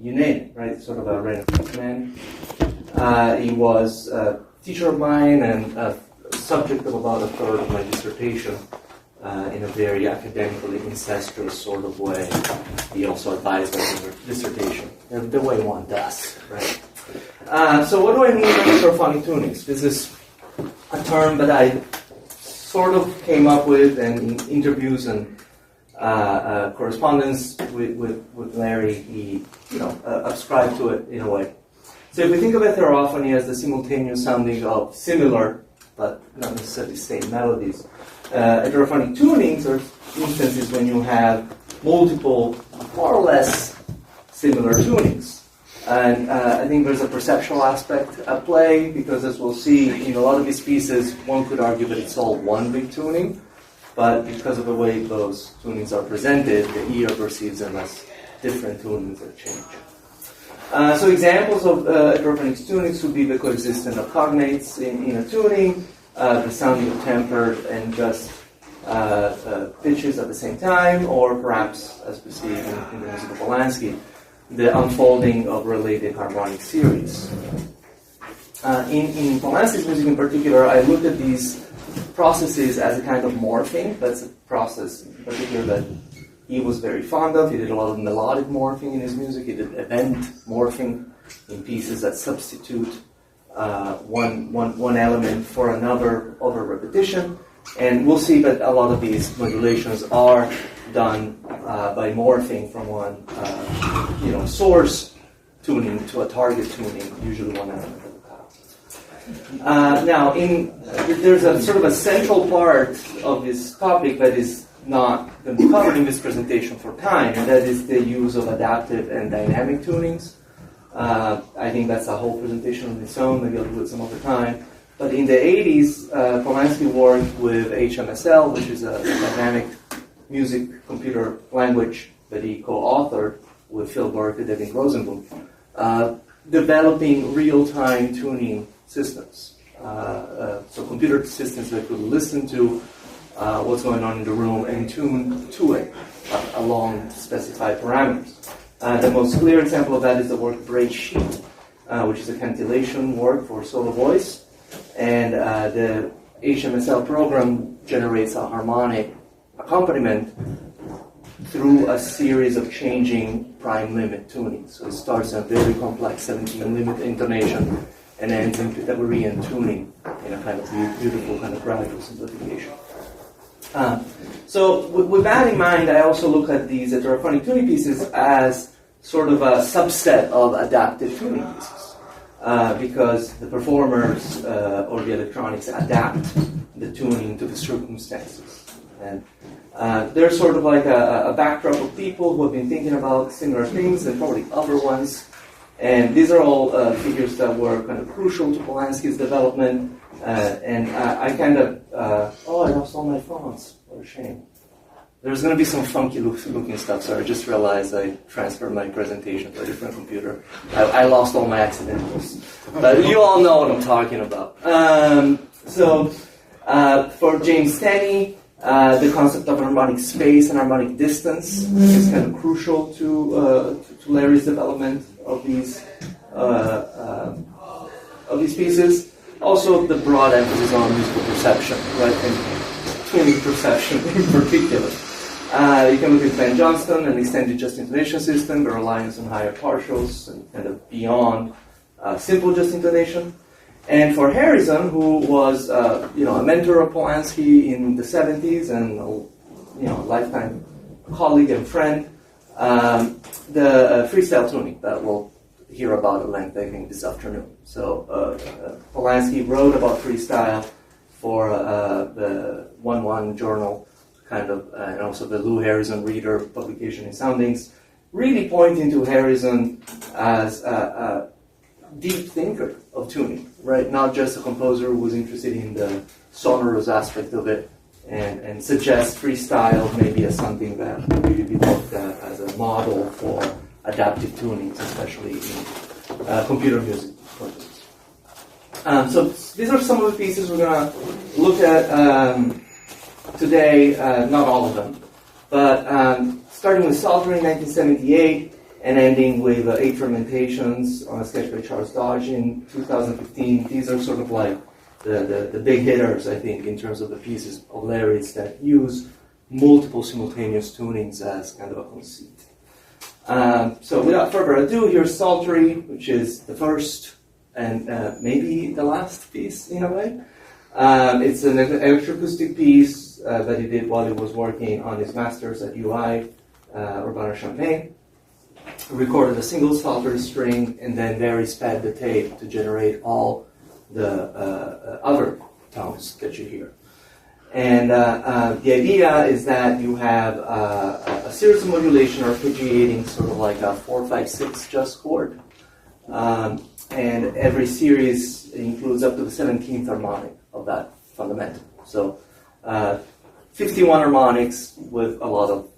you name it, right? Sort of a Renaissance man. He was a teacher of mine and a subject of about a third of my dissertation in a very academically incestuous sort of way. He also advised my dissertation, the way one does, right? So what do I mean by microphonic tunings? This is a term that I sort of came up with in interviews and correspondence with Larry. He, ascribed to it in a way. So if we think of heterophony as the simultaneous sounding of similar, but not necessarily same melodies, heterophonic tunings are instances when you have multiple, more or less similar tunings. And I think there's a perceptual aspect at play, because as we'll see in a lot of these pieces, one could argue that it's all one big tuning, but because of the way those tunings are presented, the ear perceives them as different tunings that change. So examples of heterophonic tunings would be the coexistence of cognates in a tuning, the sounding of tempered and just pitches at the same time, or perhaps, as we see in the music of Polansky, the unfolding of related harmonic series. In Polansky's music in particular, I looked at these processes as a kind of morphing. That's a process in particular that he was very fond of. He did a lot of melodic morphing in his music. He did event morphing in pieces that substitute one element for another over repetition. And we'll see that a lot of these modulations are done by morphing from one source tuning to a target tuning, usually one element of the pattern. Now, there's a sort of a central part of this topic that is not going to be covered in this presentation for time, and that is the use of adaptive and dynamic tunings. I think that's a whole presentation on its own. Maybe I'll do it some other time. But in the 80s, Polansky worked with HMSL, which is a dynamic music computer language that he co-authored with Phil Burke and Devin Rosenblum, developing real-time tuning systems. So computer systems that could listen to what's going on in the room and tune to it along specified parameters. The most clear example of that is the work of Sheen, which is a cantillation work for solo voice. And the HMSL program generates a harmonic accompaniment through a series of changing prime limit tunings. So it starts in a very complex 17 limit intonation and ends in Pythagorean tuning in a kind of beautiful kind of gradual simplification. So with that in mind, I also look at these heterophonic tuning pieces as sort of a subset of adaptive tuning pieces. Because the performers or the electronics adapt the tuning to the circumstances. And they're sort of like a backdrop of people who have been thinking about similar things and probably other ones. And these are all figures that were kind of crucial to Polansky's development. And I kind of, I lost all my fonts. What a shame. There's going to be some funky looking stuff, so I just realized I transferred my presentation to a different computer. I lost all my accidentals. But you all know what I'm talking about. So for James Tenney, the concept of harmonic space and harmonic distance is kind of crucial to Larry's development of these pieces. Also, the broad emphasis on musical perception, right, and tuning perception in particular. You can look at Ben Johnston and the extended just intonation system, the reliance on higher partials and kind of beyond simple just intonation. And for Harrison, who was a mentor of Polansky in the 70s and a lifetime colleague and friend, the freestyle tuning that we'll hear about at length, I think, this afternoon. So Polansky wrote about freestyle for the 1-1 journal, kind of, and also the Lou Harrison Reader publication in Soundings, really pointing to Harrison as a deep thinker of tuning, right? Not just a composer who was interested in the sonorous aspect of it, and suggests freestyle maybe as something that could really be looked at as a model for adaptive tunings, especially in computer music. So these are some of the pieces we're going to look at today, not all of them, but starting with Salter in 1978 and ending with 8 fermentations on a sketch by Charles Dodge in 2015. These are sort of like the big hitters, I think, in terms of the pieces of Larry's that use multiple simultaneous tunings as kind of a conceit. So without further ado, here's Psaltery, which is the first and maybe the last piece in a way. It's an electroacoustic piece that he did while he was working on his master's at UI, Urbana-Champaign. Recorded a single Psaltery string and then Larry sped the tape to generate all the other tones that you hear. And the idea is that you have a series of modulation arpeggiating sort of like a 4-5-6 just chord. And every series includes up to the 17th harmonic of that fundamental. So 51 harmonics with a lot of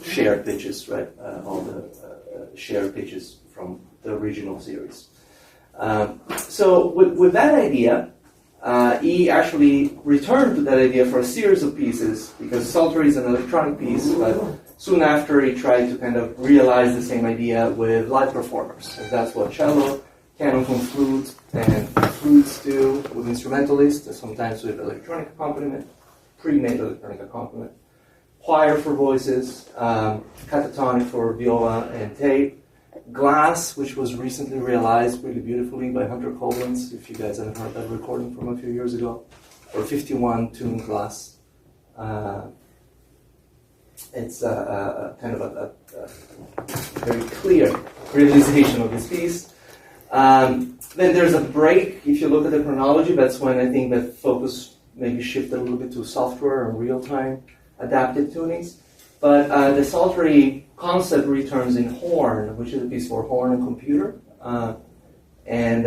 shared pitches, right? All the shared pitches from the original series. So with that idea, he actually returned to that idea for a series of pieces, because Psaltery is an electronic piece, but soon after he tried to kind of realize the same idea with live performers. And that's what cello, canon from flute, and flutes do with instrumentalists, sometimes with electronic accompaniment, pre-made electronic accompaniment. Choir for voices, catatonic for viola and tape. Glass, which was recently realized really beautifully by Hunter Collins, if you guys haven't heard that recording from a few years ago, or 51 tune glass. It's kind of a very clear realization of this piece. Then there's a break. If you look at the chronology, that's when I think that focus maybe shifted a little bit to software and real-time adaptive tunings. But the Psaltery concept returns in Horn, which is a piece for horn and computer, and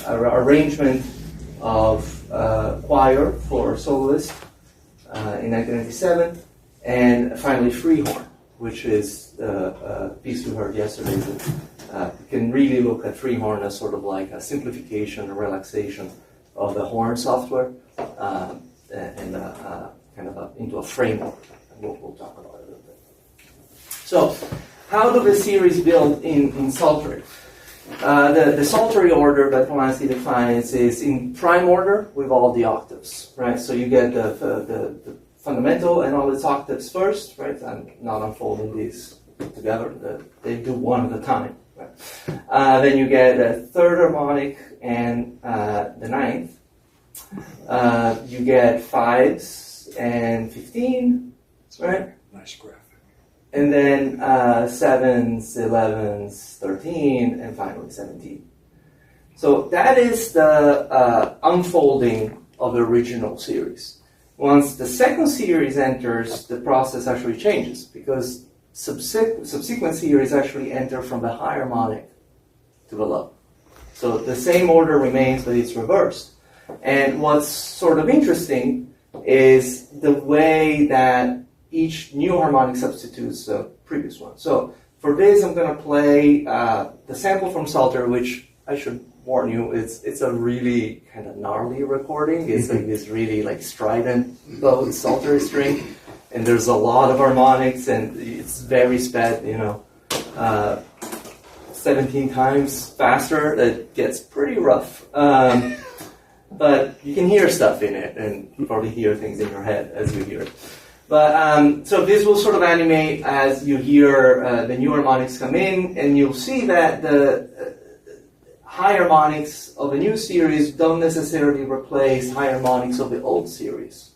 arrangement of choir for soloist in 1997, and finally free horn, which is the piece we heard yesterday. You can really look at free horn as sort of like a simplification, a relaxation of the horn software, and kind of into a framework. We'll talk about it a little bit. So, how do the series build in Psaltery? The Psaltery order that Polansky defines is in prime order with all the octaves, right? So you get the fundamental and all its octaves first, right? I'm not unfolding these together. They do one at a time, right? Then you get the third harmonic and the ninth. You get 5s and 15, right? Nice graphic. And then 7s, 11s, 13, and finally 17. So that is the unfolding of the original series. Once the second series enters, the process actually changes, because subsequent series actually enter from the high harmonic to the low. So the same order remains, but it's reversed. And what's sort of interesting is the way that each new harmonic substitutes the previous one. So for this, I'm going to play the sample from Psaltery, which I should warn you, it's a really kind of gnarly recording. It's like this really like strident low Psaltery string, and there's a lot of harmonics, and it's very sped, 17 times faster. It gets pretty rough. But you can hear stuff in it, and you probably hear things in your head as you hear it. But so this will sort of animate as you hear the new harmonics come in, and you'll see that the high harmonics of a new series don't necessarily replace high harmonics of the old series.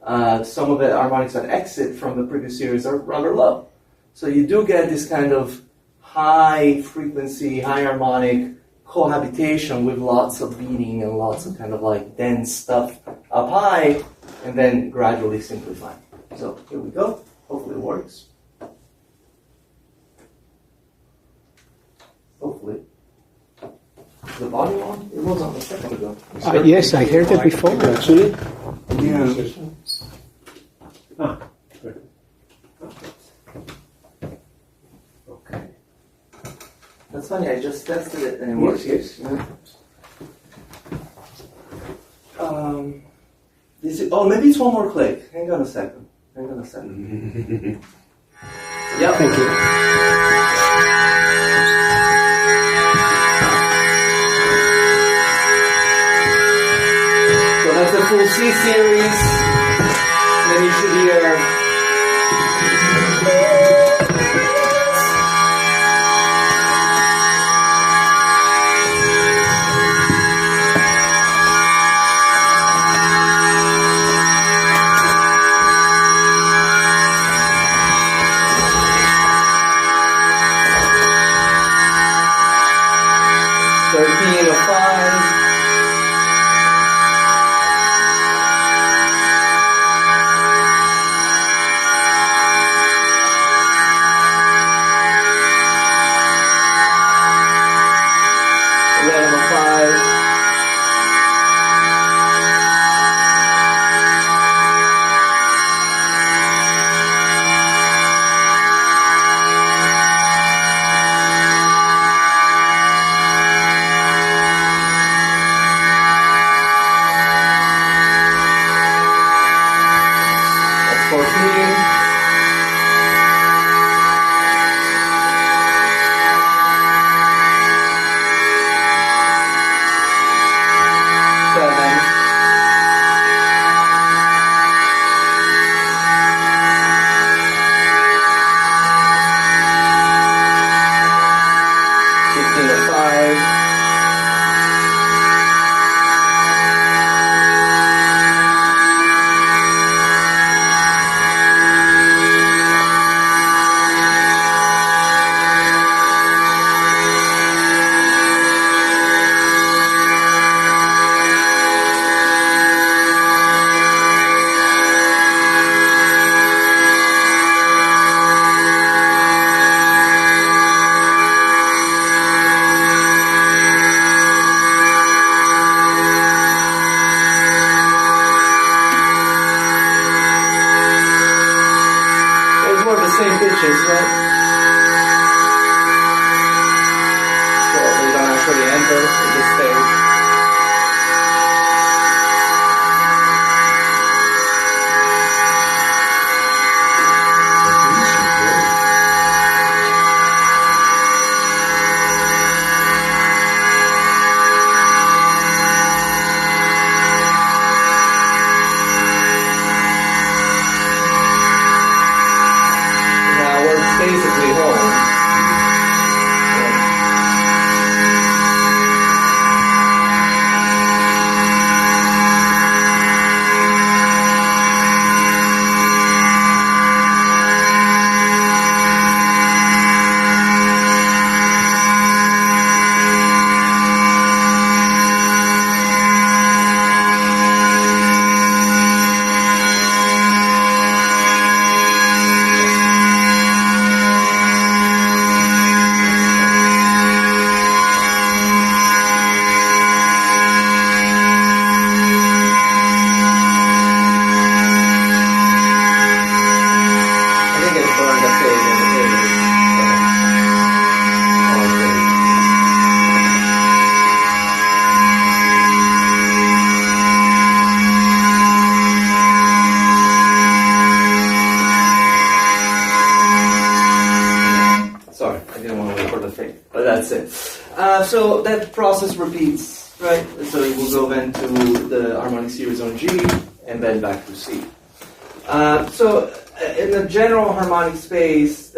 Some of the harmonics that exit from the previous series are rather low. So you do get this kind of high frequency, high harmonic cohabitation with lots of beating and lots of kind of like dense stuff up high, and then gradually simplifying. So here we go. Hopefully it works. Hopefully. Is the volume on? It was on a second ago. Yes, I heard it before, actually. Yeah. Okay. That's funny, I just tested it and it works. Yes. Yeah. Maybe it's one more click. Hang on a second. So Yep. Thank you. So that's the full C series. Then you should hear. So that process repeats, right? So it will go then to the harmonic series on G and then back to C. So in the general harmonic space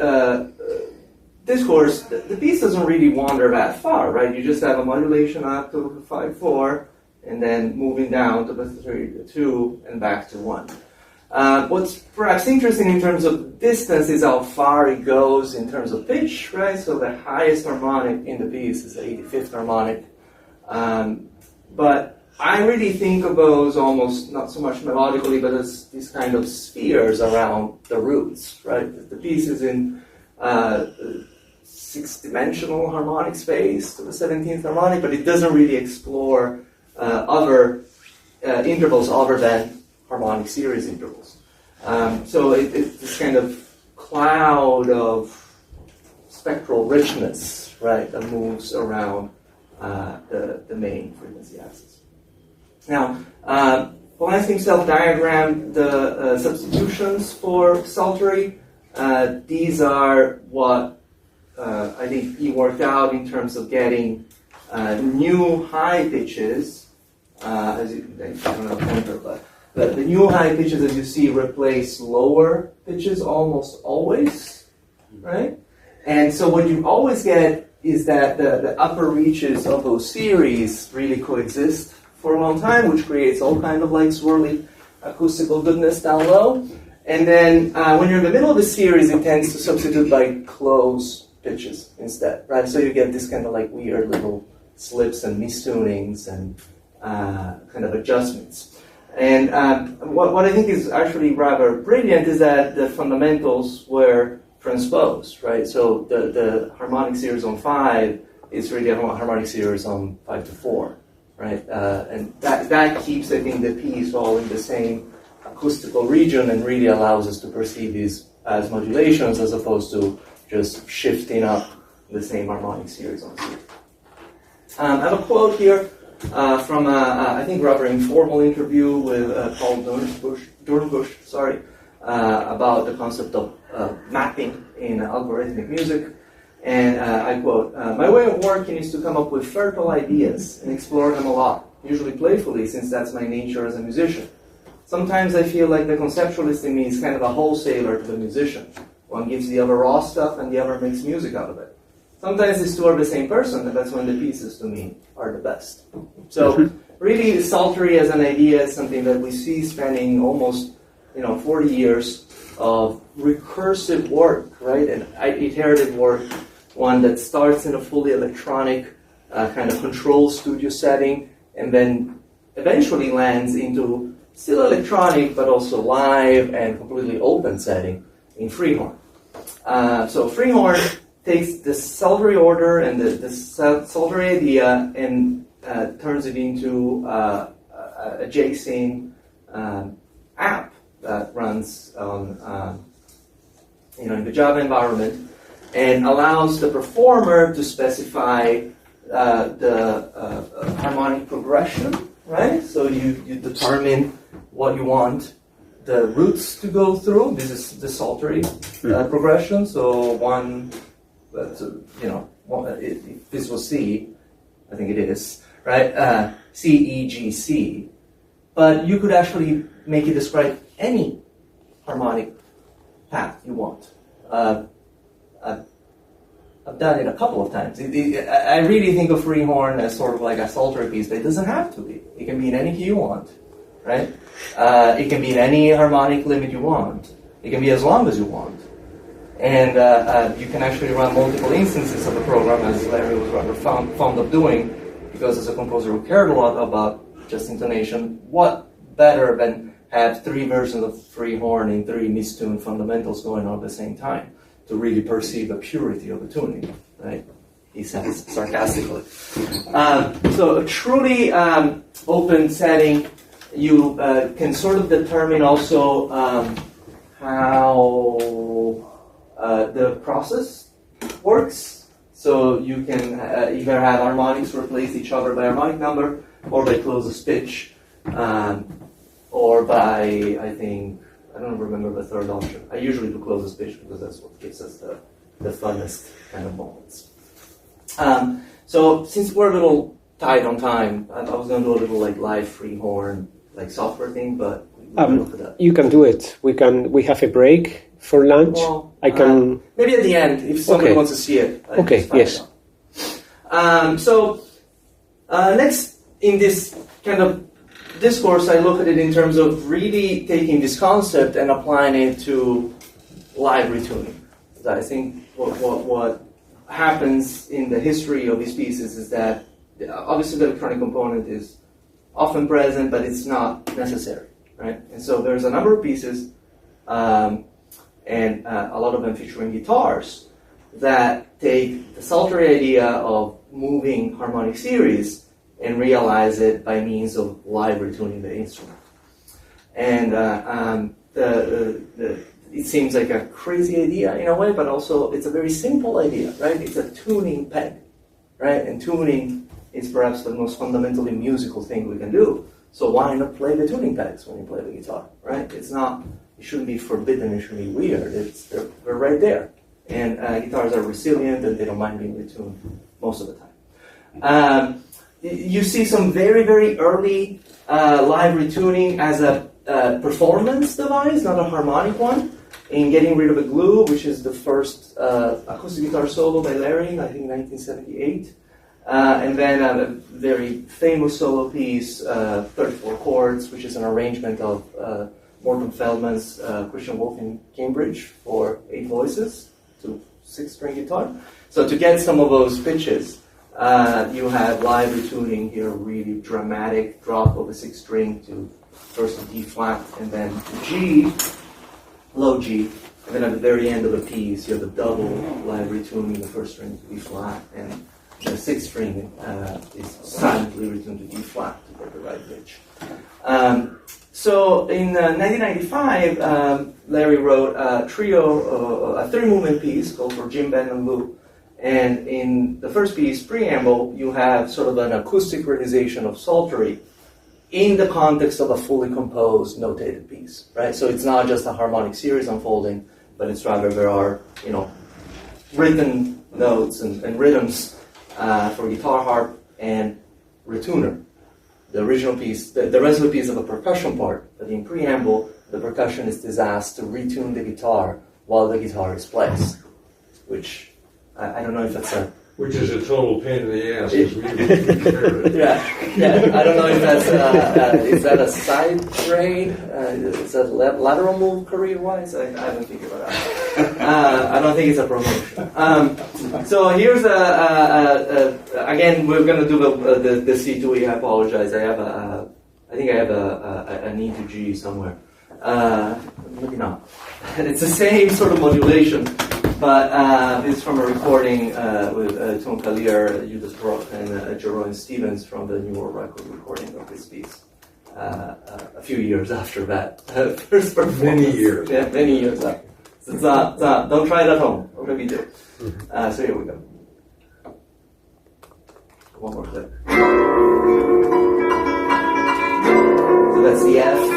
discourse, the piece doesn't really wander that far, right? You just have a modulation up to 5/4 and then moving down to the 3/2 and back to 1. What's perhaps interesting in terms of distance is how far it goes in terms of pitch, right? So the highest harmonic in the piece is the 85th harmonic. But I really think of those almost not so much melodically, but as these kind of spheres around the roots, right? The piece is in six-dimensional harmonic space to the 17th harmonic, but it doesn't really explore other intervals other than harmonic series intervals. So it's this kind of cloud of spectral richness, right, that moves around the main frequency axis. Now, Polansky himself diagrammed the substitutions for psaltery These are what I think he worked out in terms of getting new high pitches. I don't know pointer, but the new high pitches, as you see, replace lower pitches almost always, right? And so what you always get is that the upper reaches of those series really coexist for a long time, which creates all kind of like swirly acoustical goodness down low. And then when you're in the middle of the series, it tends to substitute by close pitches instead, right? So you get this kind of like weird little slips and mistunings and kind of adjustments. And what I think is actually rather brilliant is that the fundamentals were transposed, right? So the harmonic series on 5 is really a harmonic series on 5 to 4, right? And that keeps, I think, the piece all in the same acoustical region and really allows us to perceive these as modulations as opposed to just shifting up the same harmonic series on C. I have a quote here from I think rather informal interview with Paul Dornbush, about the concept of mapping in algorithmic music. And I quote, "My way of working is to come up with fertile ideas and explore them a lot, usually playfully, since that's my nature as a musician. Sometimes I feel like the conceptualist in me is kind of a wholesaler to the musician. One gives the other raw stuff and the other makes music out of it. Sometimes these two are the same person, and that's when the pieces, to me, are the best." So really, psaltery as an idea is something that we see spanning almost 40 years of recursive work, right? And iterative work, one that starts in a fully electronic kind of control studio setting, and then eventually lands into still electronic, but also live and completely open setting in freehorn. So freehorn takes the psaltery order and the psaltery idea and turns it into a JSON app that runs on, in the Java environment and allows the performer to specify the harmonic progression, right? So you determine what you want the roots to go through. This is the psaltery progression. So one, if this was C, I think it is, right? C, E, G, C. But you could actually make it describe any harmonic path you want. I've done it a couple of times. I really think of freehorn as sort of like a psaltery piece, but it doesn't have to be. It can be in any key you want, right? It can be in any harmonic limit you want. It can be as long as you want. And you can actually run multiple instances of the program, as Larry was rather fond of doing, because as a composer who cared a lot about just intonation, what better than have 3 versions of freehorn in 3 mistuned fundamentals going on at the same time to really perceive the purity of the tuning, right? He says sarcastically. So a truly open setting, you can sort of determine also how the process works. So you can either have harmonics replace each other by harmonic number, or by closest pitch, or by, I don't remember the third option. I usually do closest pitch because that's what gives us the funnest kind of moments. So since we're a little tight on time, I was going to do a little like live freehorn like software thing, but we can look at that. You can do it. We have a break for lunch. Well, I can maybe at the end if somebody wants to see it. Okay. Yes. So next in this kind of discourse, I look at it in terms of really taking this concept and applying it to live retuning. I think what happens in the history of these pieces is that obviously the electronic component is often present, but it's not necessary, right? And so there's a number of pieces, and a lot of them featuring guitars, that take the psaltery idea of moving harmonic series and realize it by means of live retuning the instrument. And it seems like a crazy idea in a way, but also it's a very simple idea, right? It's a tuning peg, right? And tuning is perhaps the most fundamentally musical thing we can do. So why not play the tuning pegs when you play the guitar, right? It shouldn't be forbidden, it shouldn't be weird. They're right there. And guitars are resilient and they don't mind being retuned most of the time. You see some very, very early live retuning as a performance device, not a harmonic one, in Getting Rid of the Glue, which is the first acoustic guitar solo by Larry, I think 1978. And then a very famous solo piece, 34 Chords, which is an arrangement of Morton Feldman's Christian Wolff in Cambridge for 8 voices to 6-string guitar. So to get some of those pitches, you have live retuning here, really dramatic drop of a 6-string to first a D flat and then to G, low G, and then at the very end of the piece you have a double live retuning, the first string to B flat, and the 6th string is silently retuned to D flat to get the right pitch. So in 1995, Larry wrote a trio, a 3-movement piece called For Jim, Ben, and Lou. And in the first piece, Preamble, you have sort of an acoustic realization of Psaltery in the context of a fully composed, notated piece, right? So it's not just a harmonic series unfolding, but it's rather there are, written notes and rhythms for guitar, harp, and retuner. The original piece, the rest of the piece of a percussion part, but in Preamble, the percussionist is asked to retune the guitar while the guitar is placed, which I don't know if that's a... Which is a total pain in the ass, because we didn't yeah, I don't know if that's, is that a side grade? Is that lateral move career-wise? I haven't figured it out. I don't think it's a promotion. So here's again, we're going to do the C2E, I apologize. I think I have an E to G somewhere. Maybe not. It's the same sort of modulation. But it's from a recording with Tom Collier, Judith Brock, and Jerome Stevens from the New World Record recording of this piece. A few years after that first performance. Many years. Yeah, many years after. So it's not, don't try it at home, or maybe do. So here we go. One more clip. So that's the F.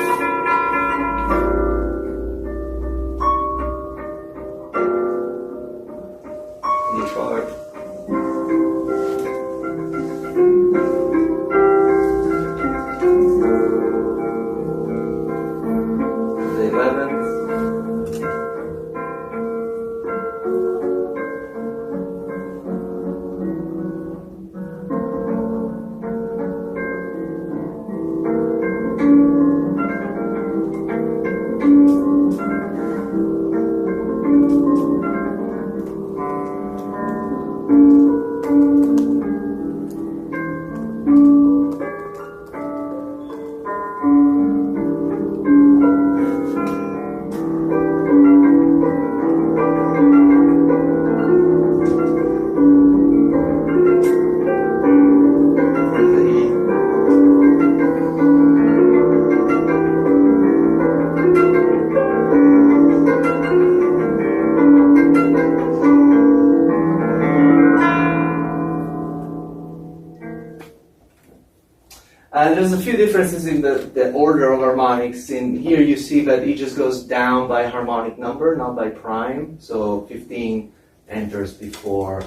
There's a few differences in the order of harmonics. In here you see that it just goes down by harmonic number, not by prime. So 15 enters before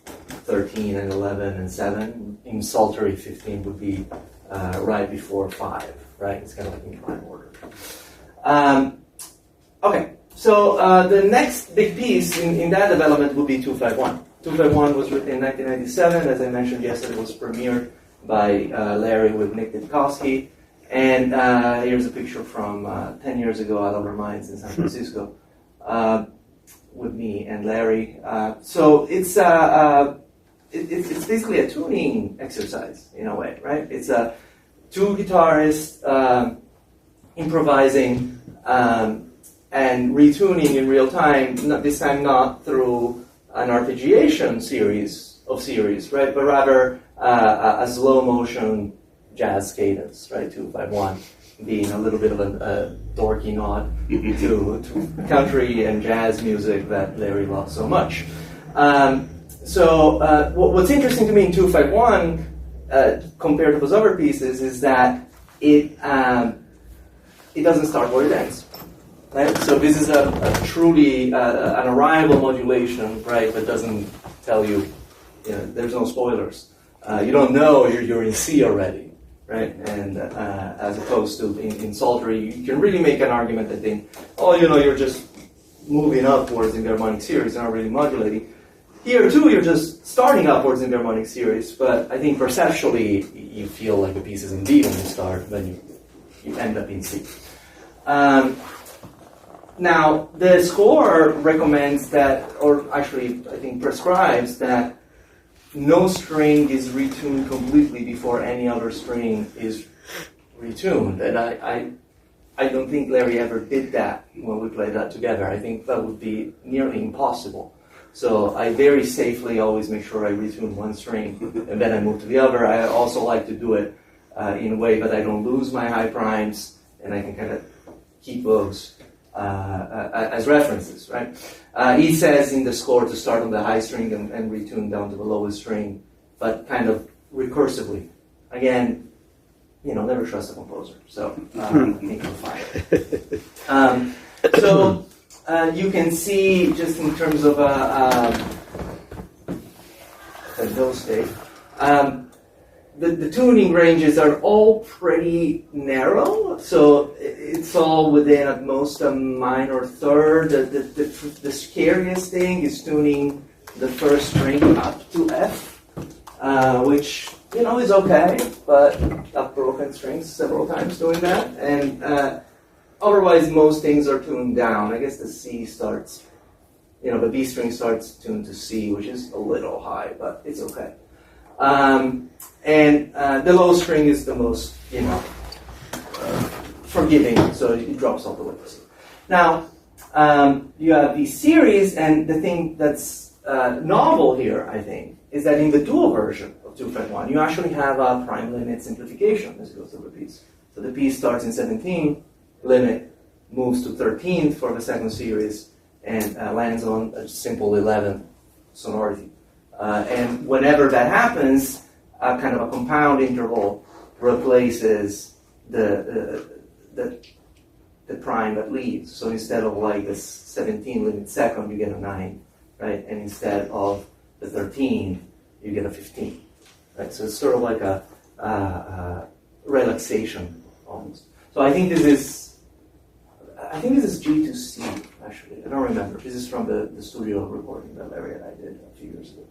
13 and 11 and 7. In Psaltery, 15 would be right before 5, right? It's kind of like in prime order. Okay, so the next big piece in that development would be 251. 251 was written in 1997. As I mentioned yesterday, it was premiered by Larry with Nick Didkowski. And here's a picture from 10 years ago at Our Minds in San Francisco with me and Larry. So it's basically a tuning exercise in a way, right? It's two guitarists improvising and retuning in real time, this time not through an arpeggiation series, right? But rather a slow motion jazz cadence, right? 251 being a little bit of a dorky nod to country and jazz music that Larry loves so much. So what's interesting to me in 251 compared to those other pieces is that it doesn't start where it ends. Right? So this is a truly an arrival modulation, right? But doesn't tell you, there's no spoilers. You don't know you're in C already, right? And as opposed to in Sultry, you can really make an argument that you're just moving upwards in the harmonic series, not really modulating. Here too, you're just starting upwards in the harmonic series, but I think perceptually you feel like the piece is in D when you start, when you end up in C. Now, the score recommends that, or actually I think prescribes that no string is retuned completely before any other string is retuned. And I don't think Larry ever did that when we played that together. I think that would be nearly impossible. So I very safely always make sure I retune one string and then I move to the other. I also like to do it in a way that I don't lose my high primes and I can kind of keep those as references, right? He says in the score to start on the high string and retune down to the lowest string, but kind of recursively. Again, never trust a composer, so I think we'll find it. So you can see, just in terms of a no state, the tuning ranges are all pretty narrow, so it's all within at most a minor third. The scariest thing is tuning the first string up to F, which is okay, but I've broken strings several times doing that, and otherwise most things are tuned down. I guess the C starts, the B string starts tuned to C, which is a little high, but it's okay. And the low string is the most, forgiving, so it drops all the way to C. Now, you have these series, and the thing that's novel here, I think, is that in the dual version of 2-fret-1, you actually have a prime limit simplification as it goes through the piece. So the piece starts in 17, limit moves to 13th for the second series, and lands on a simple 11th sonority. And whenever that happens, kind of a compound interval replaces the prime that leaves. So instead of like a 17 limit second, you get a 9, right? And instead of the 13, you get a 15, right? So it's sort of like a relaxation almost. So I think this is G to C, actually. I don't remember. This is from the studio recording that Larry and I did a few years ago.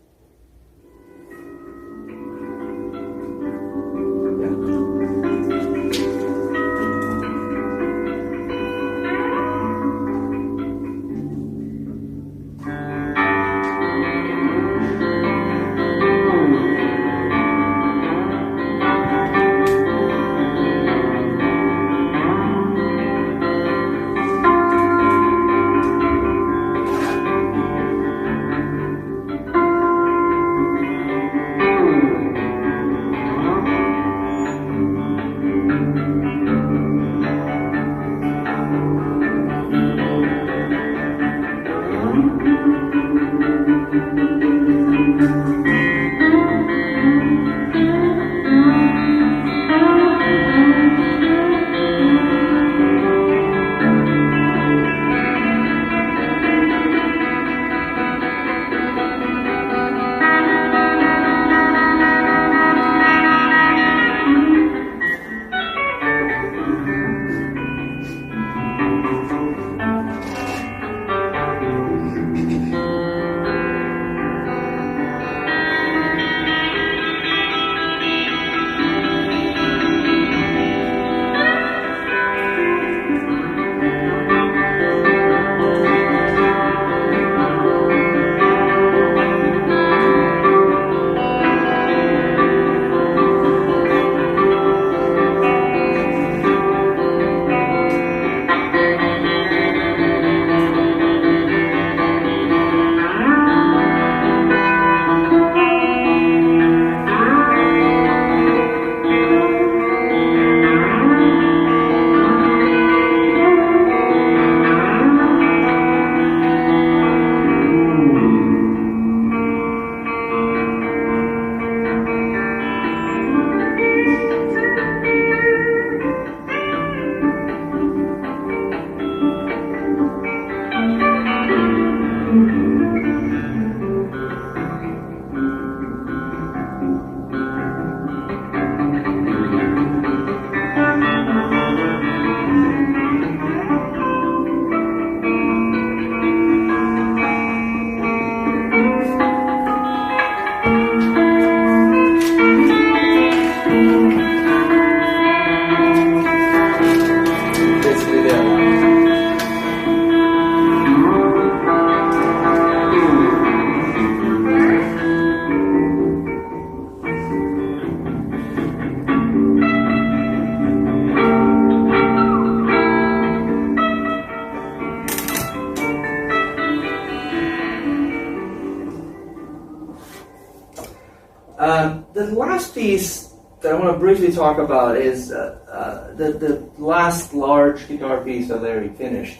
The last piece that I want to briefly talk about is the last large guitar piece that Larry finished.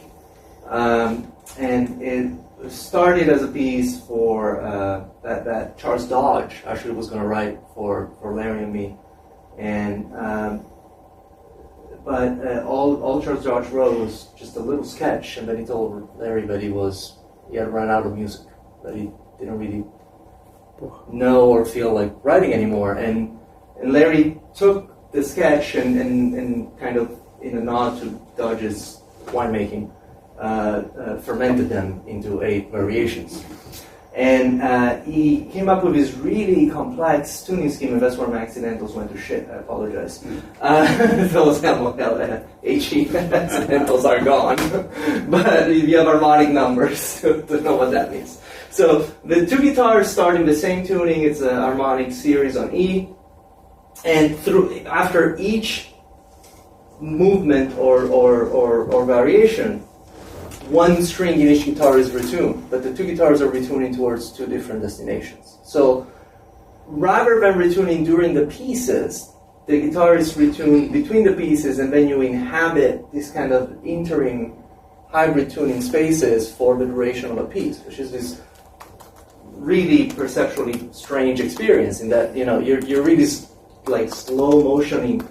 And it started as a piece for that Charles Dodge actually was going to write for Larry and me. And but all Charles Dodge wrote was just a little sketch, and then he told Larry that he had run out of music, that he didn't really know or feel like writing anymore. And Larry took the sketch and kind of in a nod to Dodge's winemaking, fermented them into 8 variations. And he came up with this really complex tuning scheme, and that's where my accidentals went to shit. I apologize. Those HE accidentals are gone. But you have harmonic numbers to know what that means. So the 2 guitars start in the same tuning. It's a harmonic series on E. And after each movement or variation, 1 string in each guitar is retuned, but the 2 guitars are retuning towards 2 different destinations. So rather than retuning during the pieces, the guitar is retuned between the pieces, and then you inhabit this kind of interim hybrid tuning spaces for the duration of a piece, which is this really perceptually strange experience in that, you know, you're really like slow motioning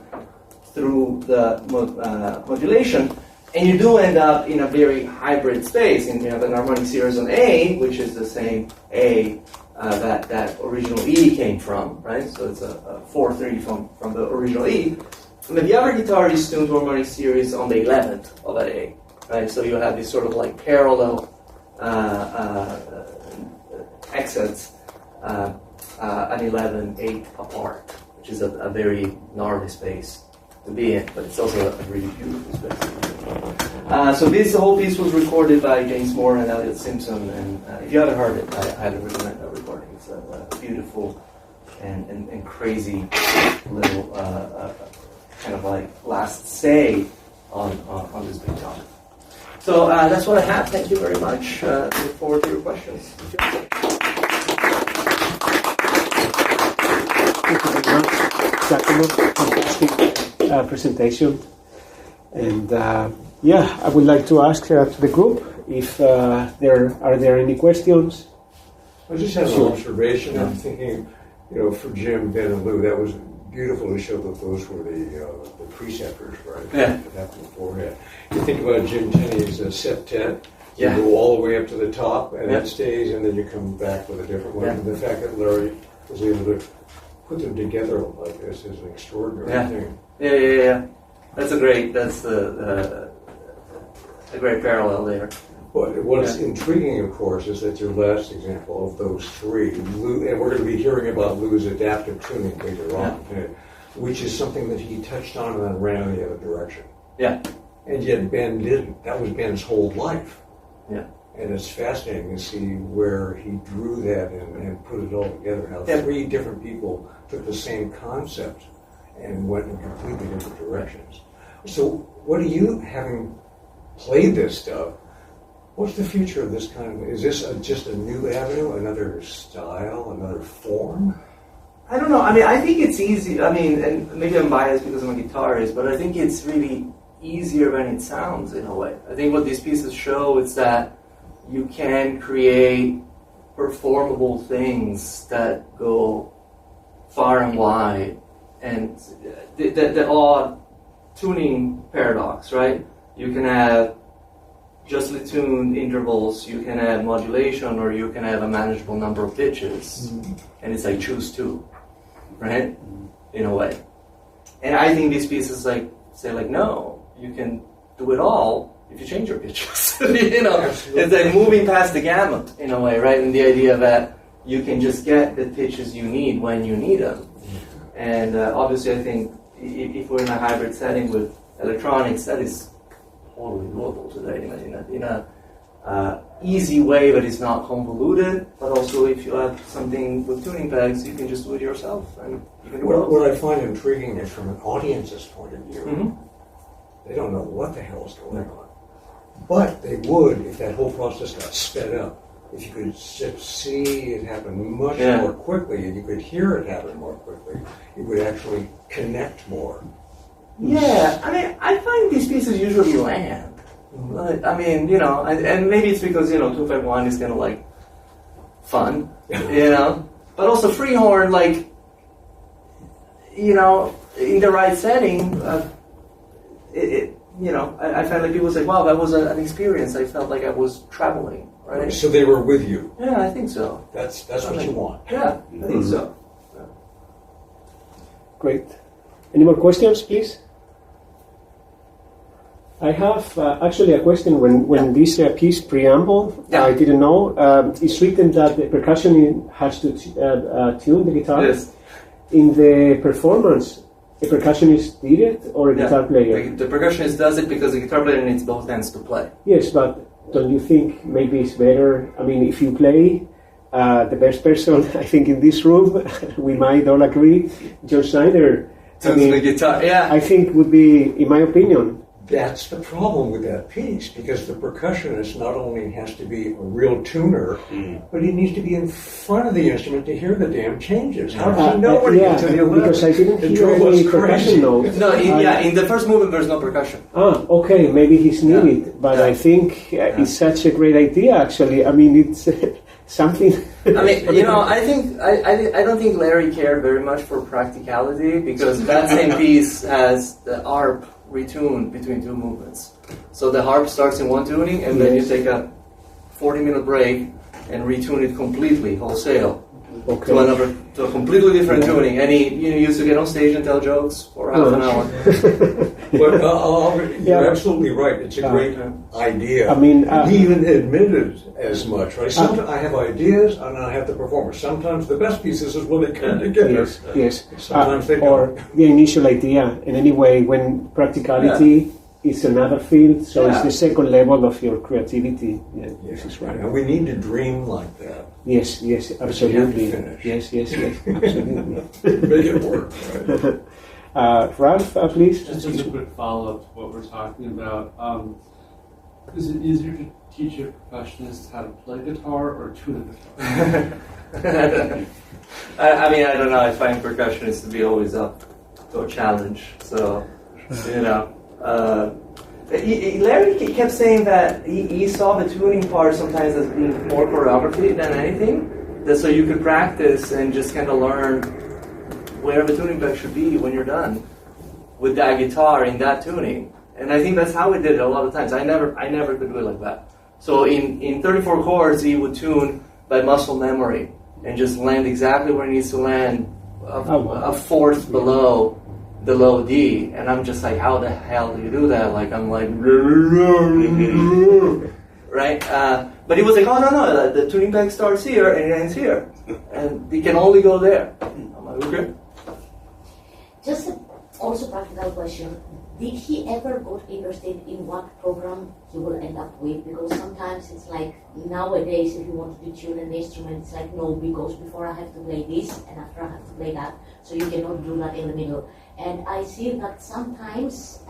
through the modulation. And you do end up in a very hybrid space. And you have an harmonic series on A, which is the same A that original E came from, right? So it's a 4-3 from the original E. And then the other guitar is tuned to harmonic series on the 11th of that A, right? So you have these sort of like parallel exits, an 11, 8 apart, which is a very gnarly space to be in, but it's also a really beautiful space. So this whole piece was recorded by James Moore and Elliot Simpson, and if you haven't heard it, I highly recommend that recording. It's a beautiful and crazy little kind of like last say on this big topic. So that's what I have. Thank you very much. Look forward to your questions. Thank you very much, Giacomo. Fantastic presentation. And I would like to ask to the group if there are any questions. I just had an observation. I'm thinking, for Jim, Ben, and Lou, that was beautiful to show that those were the preceptors, right? Yeah. That happened beforehand. You think about Jim Tenney's septet. Yeah. You go all the way up to the top, and it stays, and then you come back with a different one. Yeah. And the fact that Larry was able to put them together like this is an extraordinary thing. Yeah. That's a great parallel there. But what's intriguing, of course, is that your last example of those 3, Lou, and we're going to be hearing about Lou's adaptive tuning later on, which is something that he touched on and then ran in the other direction. Yeah. And yet Ben didn't. That was Ben's whole life. Yeah. And it's fascinating to see where he drew that and put it all together. How 3 different people took the same concept and went in completely different directions. So what do you, having played this stuff, what's the future of this kind of, is this just a new avenue, another style, another form? I don't know. I mean, I think it's easy. I mean, and maybe I'm biased because I'm a guitarist, but I think it's really easier than it sounds in a way. I think what these pieces show is that you can create performable things that go far and wide, and the odd tuning paradox, right? You can have justly tuned intervals, you can have modulation, or you can have a manageable number of pitches, and it's like choose 2, right? In a way. And I think these pieces say no, you can do it all if you change your pitches. Absolutely. It's like moving past the gamut in a way, right? And the idea that you can just get the pitches you need when you need them. And obviously, I think if we're in a hybrid setting with electronics, that is totally doable today in a easy way that is not convoluted. But also, if you have something with tuning pegs, you can just do it yourself, and you can do it. What I find intriguing is from an audience's point of view, they don't know what the hell is going on. But they would if that whole process got sped up. if you could see it happen much more quickly and you could hear it happen more quickly, you would actually connect more. Yeah, I mean, I find these pieces usually land. Like, I mean, you know, and maybe it's because, you know, 251 is kind of like fun, you know, but also freehorn, like, you know, in the right setting, you know, I felt like people say, wow, that was an experience. I felt like I was traveling, right? So they were with you. Yeah, I think so. That's what you want. Yeah, I think so. Yeah. Great. Any more questions, please? I have actually a question. When this piece preamble, I didn't know, it's written that the percussion has to tune the guitar. Yes. In the performance, a percussionist did it or a guitar player? The percussionist does it because the guitar player needs both hands to play. Yes, but don't you think maybe it's better? I mean, if you play, the best person, I think, in this room, we might all agree, John Schneider. The guitar, yeah. I think would be, in my opinion. That's the problem with that piece, because the percussionist not only has to be a real tuner, but he needs to be in front of the instrument to hear the damn changes. How does he know when he gets to the 11? Because I didn't hear any percussion notes. No, in the first movement there's no percussion. Okay, maybe he's needed, but I think it's such a great idea, actually. I mean, it's something... I mean, you know, I think I don't think Larry cared very much for practicality, because that same piece has the harp retuned between two movements. So the harp starts in one tuning, and then you take a 40-minute break and retune it completely, wholesale, to a completely different tuning. And he used to get on stage and tell jokes for half an hour. But you're absolutely right. It's a great idea. I mean, he even admitted as much, right? Sometimes I have ideas and I have the performers. Sometimes the best pieces is when they come together. Yes. Sometimes they don't. Or the initial idea. In any way, when practicality is another field, so it's the second level of your creativity. Yeah, this is right. And we need to dream like that. Yes, absolutely. Yes, absolutely. Make it work, right? Ralph, please. Just as a quick follow-up to what we're talking about. Is it easier to teach a percussionist how to play guitar or tune a guitar? I mean, I don't know. I find percussionists to be always up to a challenge. So, you know. Larry kept saying that he saw the tuning part sometimes as being more choreography than anything. That so you could practice and just kind of learn where the tuning peg should be when you're done with that guitar in that tuning. And I think that's how we did it a lot of times. I never could do it like that. So in 34 chords, he would tune by muscle memory and just land exactly where he needs to land, a fourth below the low D. And I'm just like, how the hell do you do that? Like, I'm like, right? But he was like, oh, no, the tuning peg starts here and it ends here. And he can only go there. I'm like, okay. Just a also practical question. Did he ever got interested in what program he will end up with? Because sometimes it's like, nowadays, if you want to tune an instrument, it's like, no, because before I have to play this, and after I have to play that, so you cannot do that in the middle. And I see that sometimes,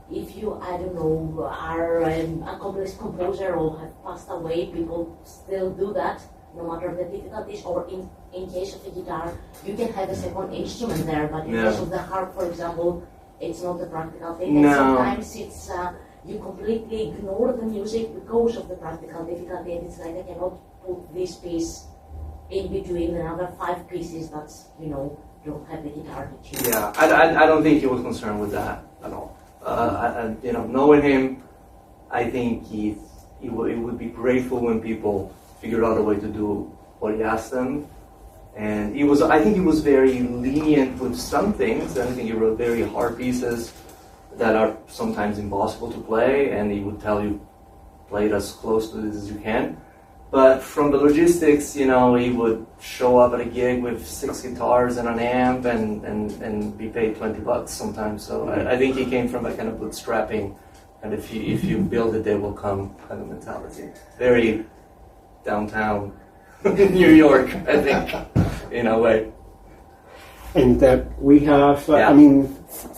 if you, I don't know, are an accomplished composer or have passed away, people still do that, no matter the difficulties, or in case of a guitar, you can have a second instrument there, but in case of the harp, for example, it's not a practical thing. And sometimes it's, you completely ignore the music because of the practical difficulty, and it's like, I cannot put this piece in between another 5 pieces that's, don't have the guitar to tune. Yeah, I don't think he was concerned with that at all. Knowing him, I think he would be grateful when people figured out a way to do what he asked them. And I think he was very lenient with some things. I think he wrote very hard pieces that are sometimes impossible to play, and he would tell you, play it as close to this as you can. But from the logistics, he would show up at a gig with 6 guitars and an amp and be paid $20 sometimes. So I think he came from a kind of bootstrapping, and if you build it, they will come kind of mentality. Very downtown New York, I think, in a way. And we have, Yeah.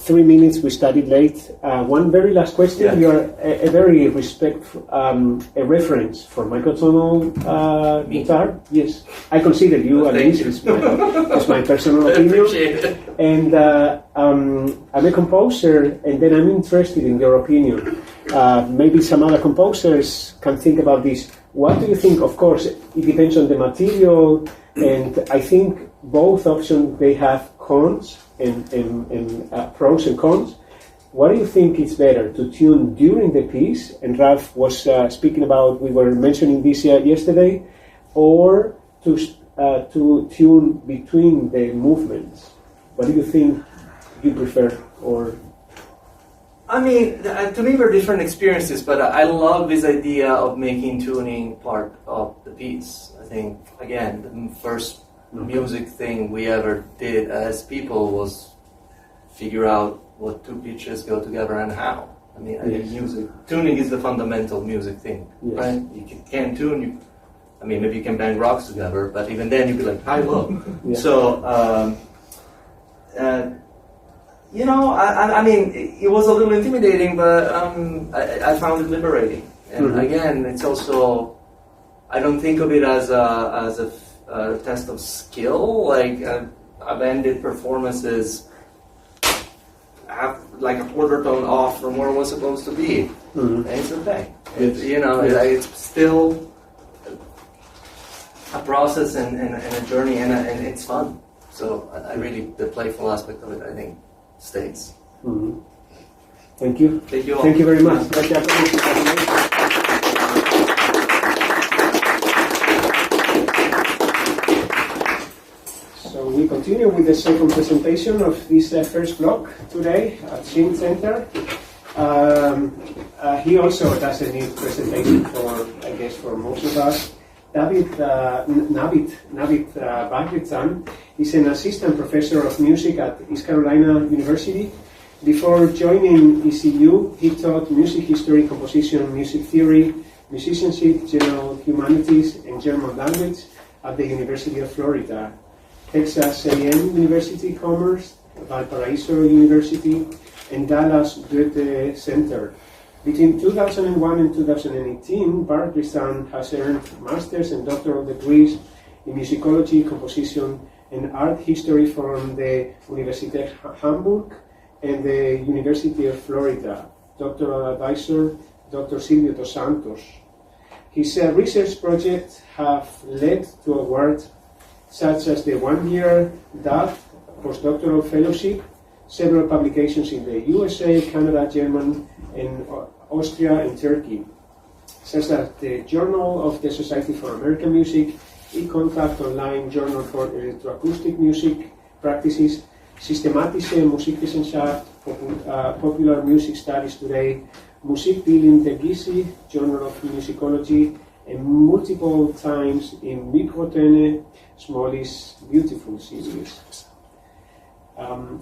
3 minutes, we started late. One very last question. Yeah. You're a very a reference for microtonal guitar. Yes, I consider you at Thank least. you. That's my personal I opinion. appreciate it. And I'm a composer, and then I'm interested in your opinion. Maybe some other composers can think about this. What do you think? Of course, it depends on the material, and I think both options, they have cons and pros and cons. What do you think is better, to tune during the piece, and Ralph was speaking about, we were mentioning this yesterday, or to tune between the movements? What do you think you prefer? Or I mean, to me, we're different experiences, but I love this idea of making tuning part of the piece. I think, again, the first music thing we ever did as people was figure out what two pitches go together and how. I mean, I think music tuning is the fundamental music thing, right? You can't tune. Maybe you can bang rocks together, but even then you'd be like high low. So, it was a little intimidating, but I found it liberating. And again, it's also, I don't think of it as a test of skill. Like I've ended performances have like a quarter tone off from where it was supposed to be, and it's okay. It's still a process and a journey, and it's fun. So I really, the playful aspect of it, I think, stays. Thank you. Thank you all. Thank you very much. So we continue with the second presentation of this first block today at Sheen Center. He also does a new presentation for most of us. Navid Bargrizan is an assistant professor of music at East Carolina University. Before joining ECU, he taught music history, composition, music theory, musicianship, general humanities, and German language at the University of Florida, Texas A&M University Commerce, Valparaiso University, and Dallas Goethe Center. Between 2001 and 2018, Bargrizan has earned master's and doctoral degrees in musicology, composition, and art history from the Universität Hamburg and the University of Florida. Doctoral advisor, Dr. Silvio dos Santos. His research projects have led to awards such as the one-year Dawe postdoctoral fellowship, several publications in the USA, Canada, Germany, and Austria and Turkey, such as the Journal of the Society for American Music, e-Contact Online Journal for Electroacoustic Music Practices, Systematische Musikwissenschaft, Popular Music Studies Today, Musikbildung Journal of Musicology, and multiple times in Microtonal Village Beautiful series.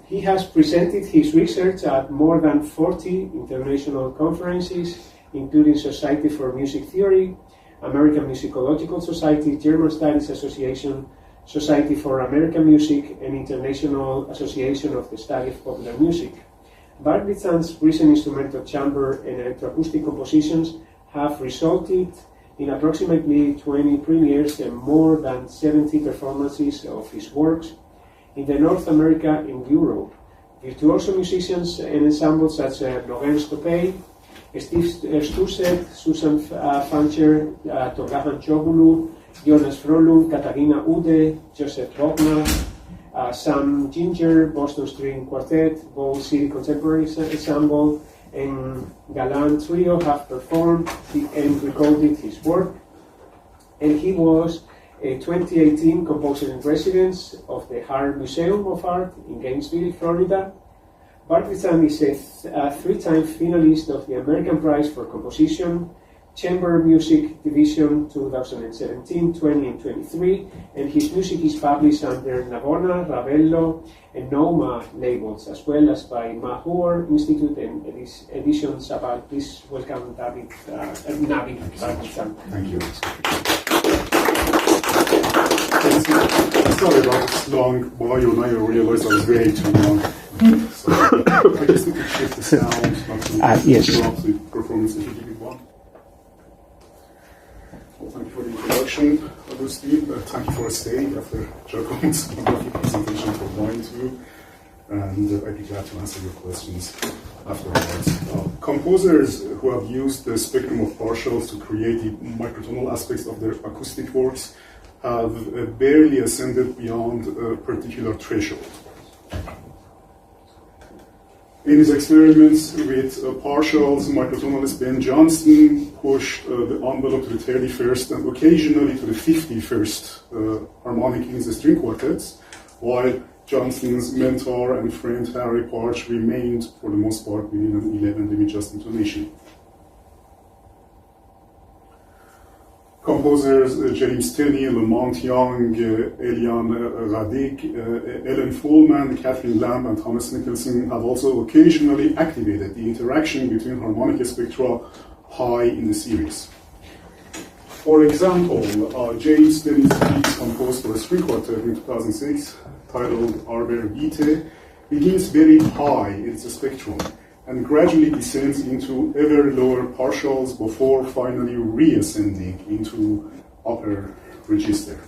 He has presented his research at more than 40 international conferences, including Society for Music Theory, American Musicological Society, German Studies Association, Society for American Music, and International Association of the Study of Popular Music. Bargrizan's recent instrumental chamber and electroacoustic compositions have resulted in approximately 20 premieres and more than 70 performances of his works in the North America and Europe. Virtuoso musicians and ensembles such as Nonexistent, Steve Stusset, Susan Fancher, Togahan Chogulu, Jonas Frolund, Katarina Ude, Joseph Wagner, Sam Ginger, Boston String Quartet, Bow City Contemporary Ensemble, and Galan Trio have performed and recorded his work. And he was a 2018 Composer in Residence of the Hart Museum of Art in Gainesville, Florida. Bargrizan is a 3-time finalist of the American Prize for Composition, Chamber Music Division 2017, 20, and 23, and his music is published under Navona, Ravello, and Noma labels, as well as by Mahur Institute and Edition Sabal. Please welcome Navid Bargrizan. Thank you. sorry about this long bio, and I realized I was way too long. So I just need to shift the sound, not to yes. interrupt the performance if you give it one. Well, thank you for the introduction, obviously. Thank you for staying after Giacomo's wonderful presentation for mine too. And I'd be glad to answer your questions afterwards. Composers who have used the spectrum of partials to create the microtonal aspects of their acoustic works have barely ascended beyond a particular threshold. In his experiments with partials, microtonalist Ben Johnston pushed the envelope to the 31st and occasionally to the 51st harmonic in the string quartets, while Johnston's mentor and friend Harry Parch remained, for the most part, within an 11 demi-just intonation. Composers James Tenney, Lamont Young, Elian Radig, Ellen Follman, Kathleen Lamb, and Thomas Nicholson have also occasionally activated the interaction between harmonic spectra high in the series. For example, James Tenney's piece composed for a string quartet in 2006, titled Arbor Vitae, begins very high in its spectrum and gradually descends into ever lower partials before finally reascending into upper register.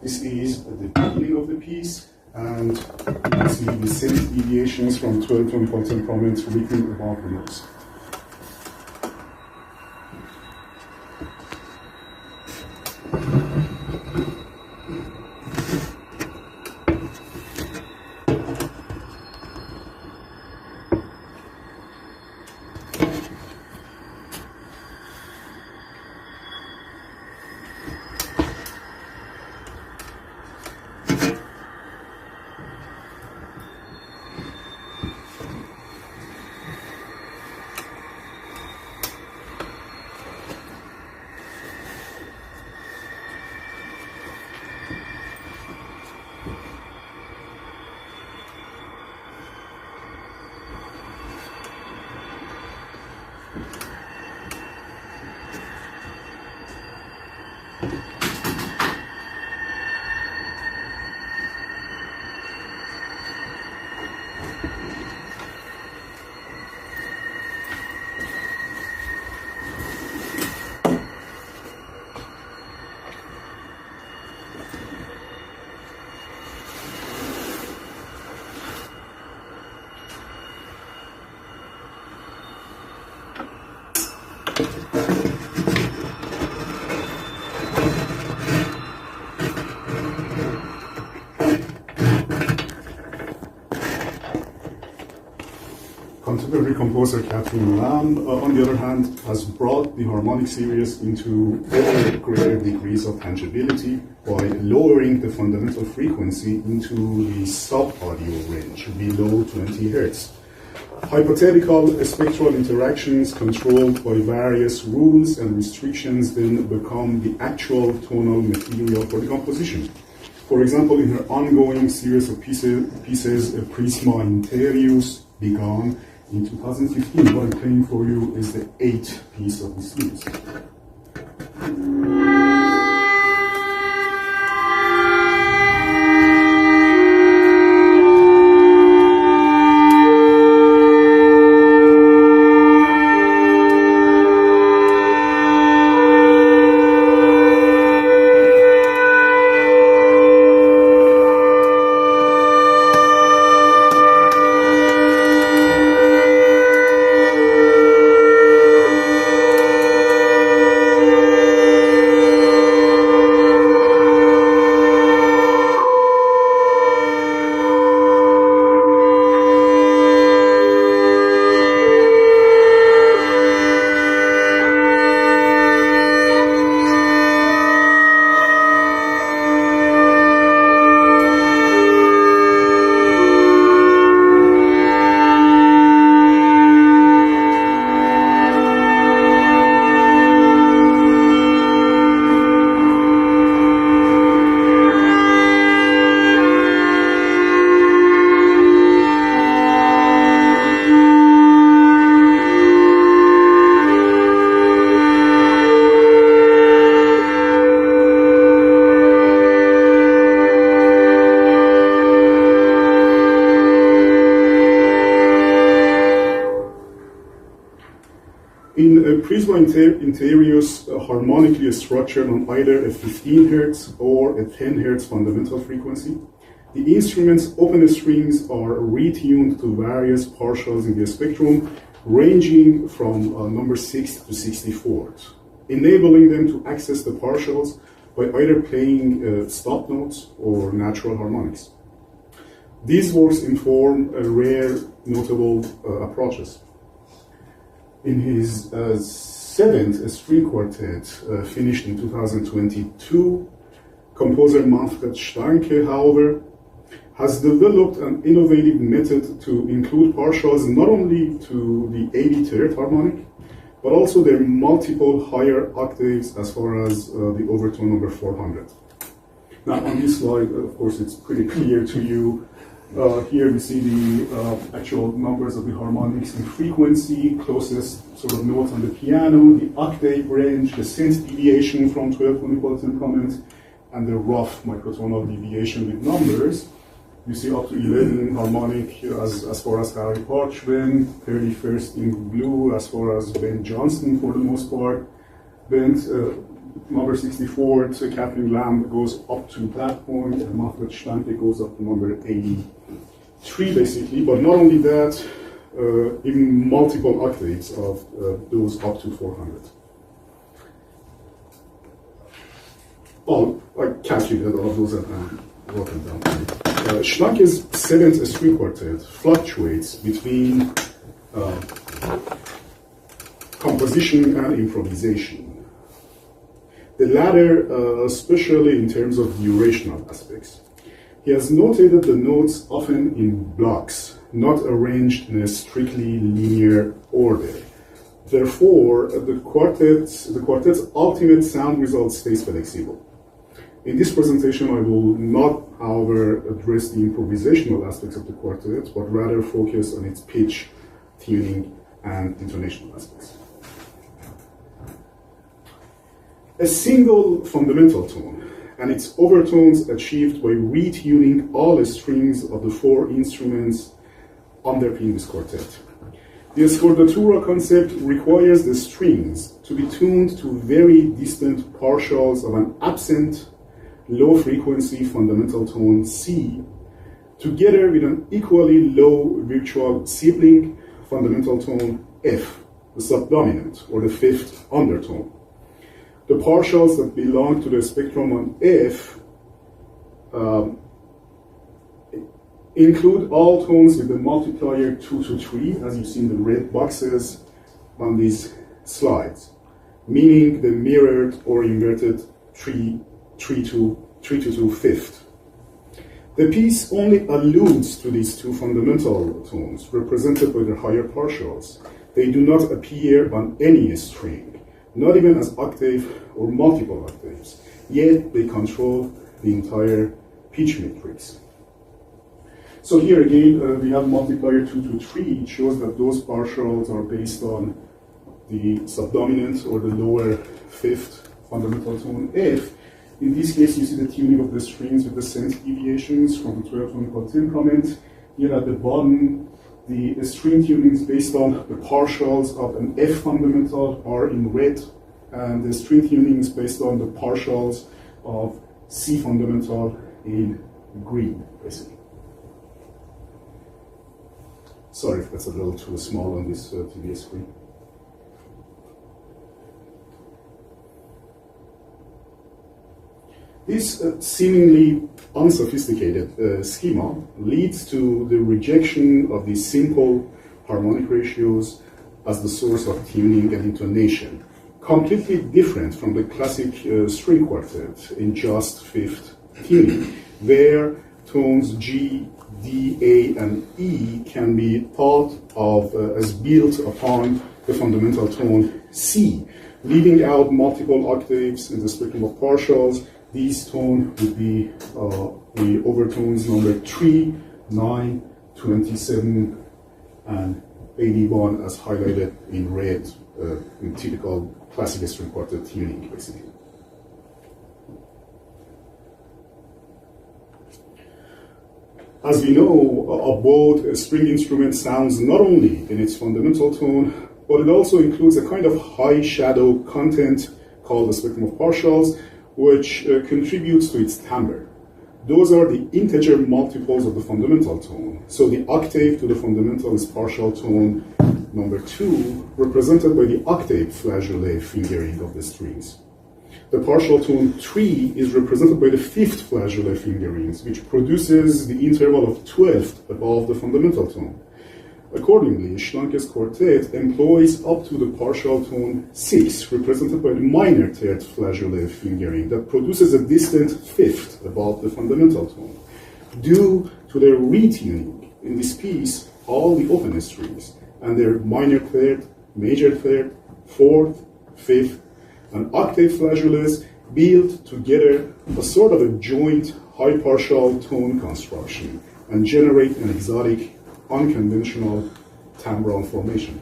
This is at the beginning of the piece, and you can see the same deviations from 12-25 temperaments written above the notes. Contemporary composer Kathleen Lamb, on the other hand, has brought the harmonic series into ever greater degrees of tangibility by lowering the fundamental frequency into the sub-audio range, below 20 Hz. Hypothetical spectral interactions controlled by various rules and restrictions then become the actual tonal material for the composition. For example, in her ongoing series of pieces Prisma Interius, begun in 2015, what I'm playing for you is the 8th piece of the series. prisma interius harmonically structured on either a 15 Hz or a 10 Hz fundamental frequency. The instrument's open strings are retuned to various partials in the spectrum, ranging from number 6 to 64, enabling them to access the partials by either playing stop notes or natural harmonics. These works inform rare notable approaches. In his seventh string quartet, finished in 2022, composer Manfred Stanke, however, has developed an innovative method to include partials not only to the 83rd harmonic, but also their multiple higher octaves as far as the overtone number 400. Now on this slide, of course, it's pretty clear to you. Here we see the actual numbers of the harmonics in frequency, closest sort of note on the piano, the octave range, the cent deviation from 12 unequal temperament, and the rough microtonal deviation with numbers. You see up to 11 harmonic as far as Harry Parchman, 31st in blue as far as Ben Johnston for the most part. Then number 64 to Kathleen Lamb goes up to that point, and Manfred Stanke goes up to number 83 basically. But not only that, even multiple octaves of those up to 400. Oh, I calculated all of those and wrote them down. Stanke's seventh string quartet fluctuates between composition and improvisation. The latter, especially in terms of durational aspects. He has noted the notes often in blocks, not arranged in a strictly linear order. Therefore, the quartet's ultimate sound result stays flexible. In this presentation, I will not, however, address the improvisational aspects of the quartet, but rather focus on its pitch, tuning, and intonational aspects. A single fundamental tone and its overtones achieved by retuning all the strings of the four instruments underpin this quartet. The scordatura concept requires the strings to be tuned to very distant partials of an absent low-frequency fundamental tone C, together with an equally low virtual sibling fundamental tone F, the subdominant, or the fifth undertone. The partials that belong to the spectrum on F include all tones with the multiplier 2 to 3, as you see in the red boxes on these slides, meaning the mirrored or inverted 3 to 2 fifth. The piece only alludes to these two fundamental tones represented by their higher partials. They do not appear on any string, not even as octave or multiple octaves, yet they control the entire pitch matrix. So here again, we have multiplier 2 to 3. It shows that those partials are based on the subdominant or the lower fifth fundamental tone F. In this case, you see the tuning of the strings with the cent deviations from the 12 unequal temperament. Here at the bottom, the string tunings based on the partials of an F fundamental are in red, and the string tunings based on the partials of C fundamental in green, basically. Sorry if that's a little too small on this TV screen. This seemingly unsophisticated schema leads to the rejection of the simple harmonic ratios as the source of tuning and intonation, completely different from the classic string quartet in just fifth tuning, where tones G, D, A, and E can be thought of as built upon the fundamental tone C, leaving out multiple octaves in the spectrum of partials. These tones would be the overtones number 3, 9, 27, and 81 as highlighted in red in typical classic string quartet tuning, basically. As we know, a bowed string instrument sounds not only in its fundamental tone, but it also includes a kind of high shadow content called the spectrum of partials, which contributes to its timbre. Those are the integer multiples of the fundamental tone. So the octave to the fundamental is partial tone number 2, represented by the octave flageolet fingering of the strings. The partial tone 3 is represented by the 5th flageolet fingerings, which produces the interval of 12th above the fundamental tone. Accordingly, Schlanke's quartet employs up to the partial tone 6, represented by the minor 3rd flageolet fingering, that produces a distant 5th above the fundamental tone. Due to their retuning in this piece, all the open strings and their minor 3rd, major 3rd, 4th, 5th, and octave flageolets build together a sort of a joint high partial tone construction and generate an exotic, unconventional timbral formation.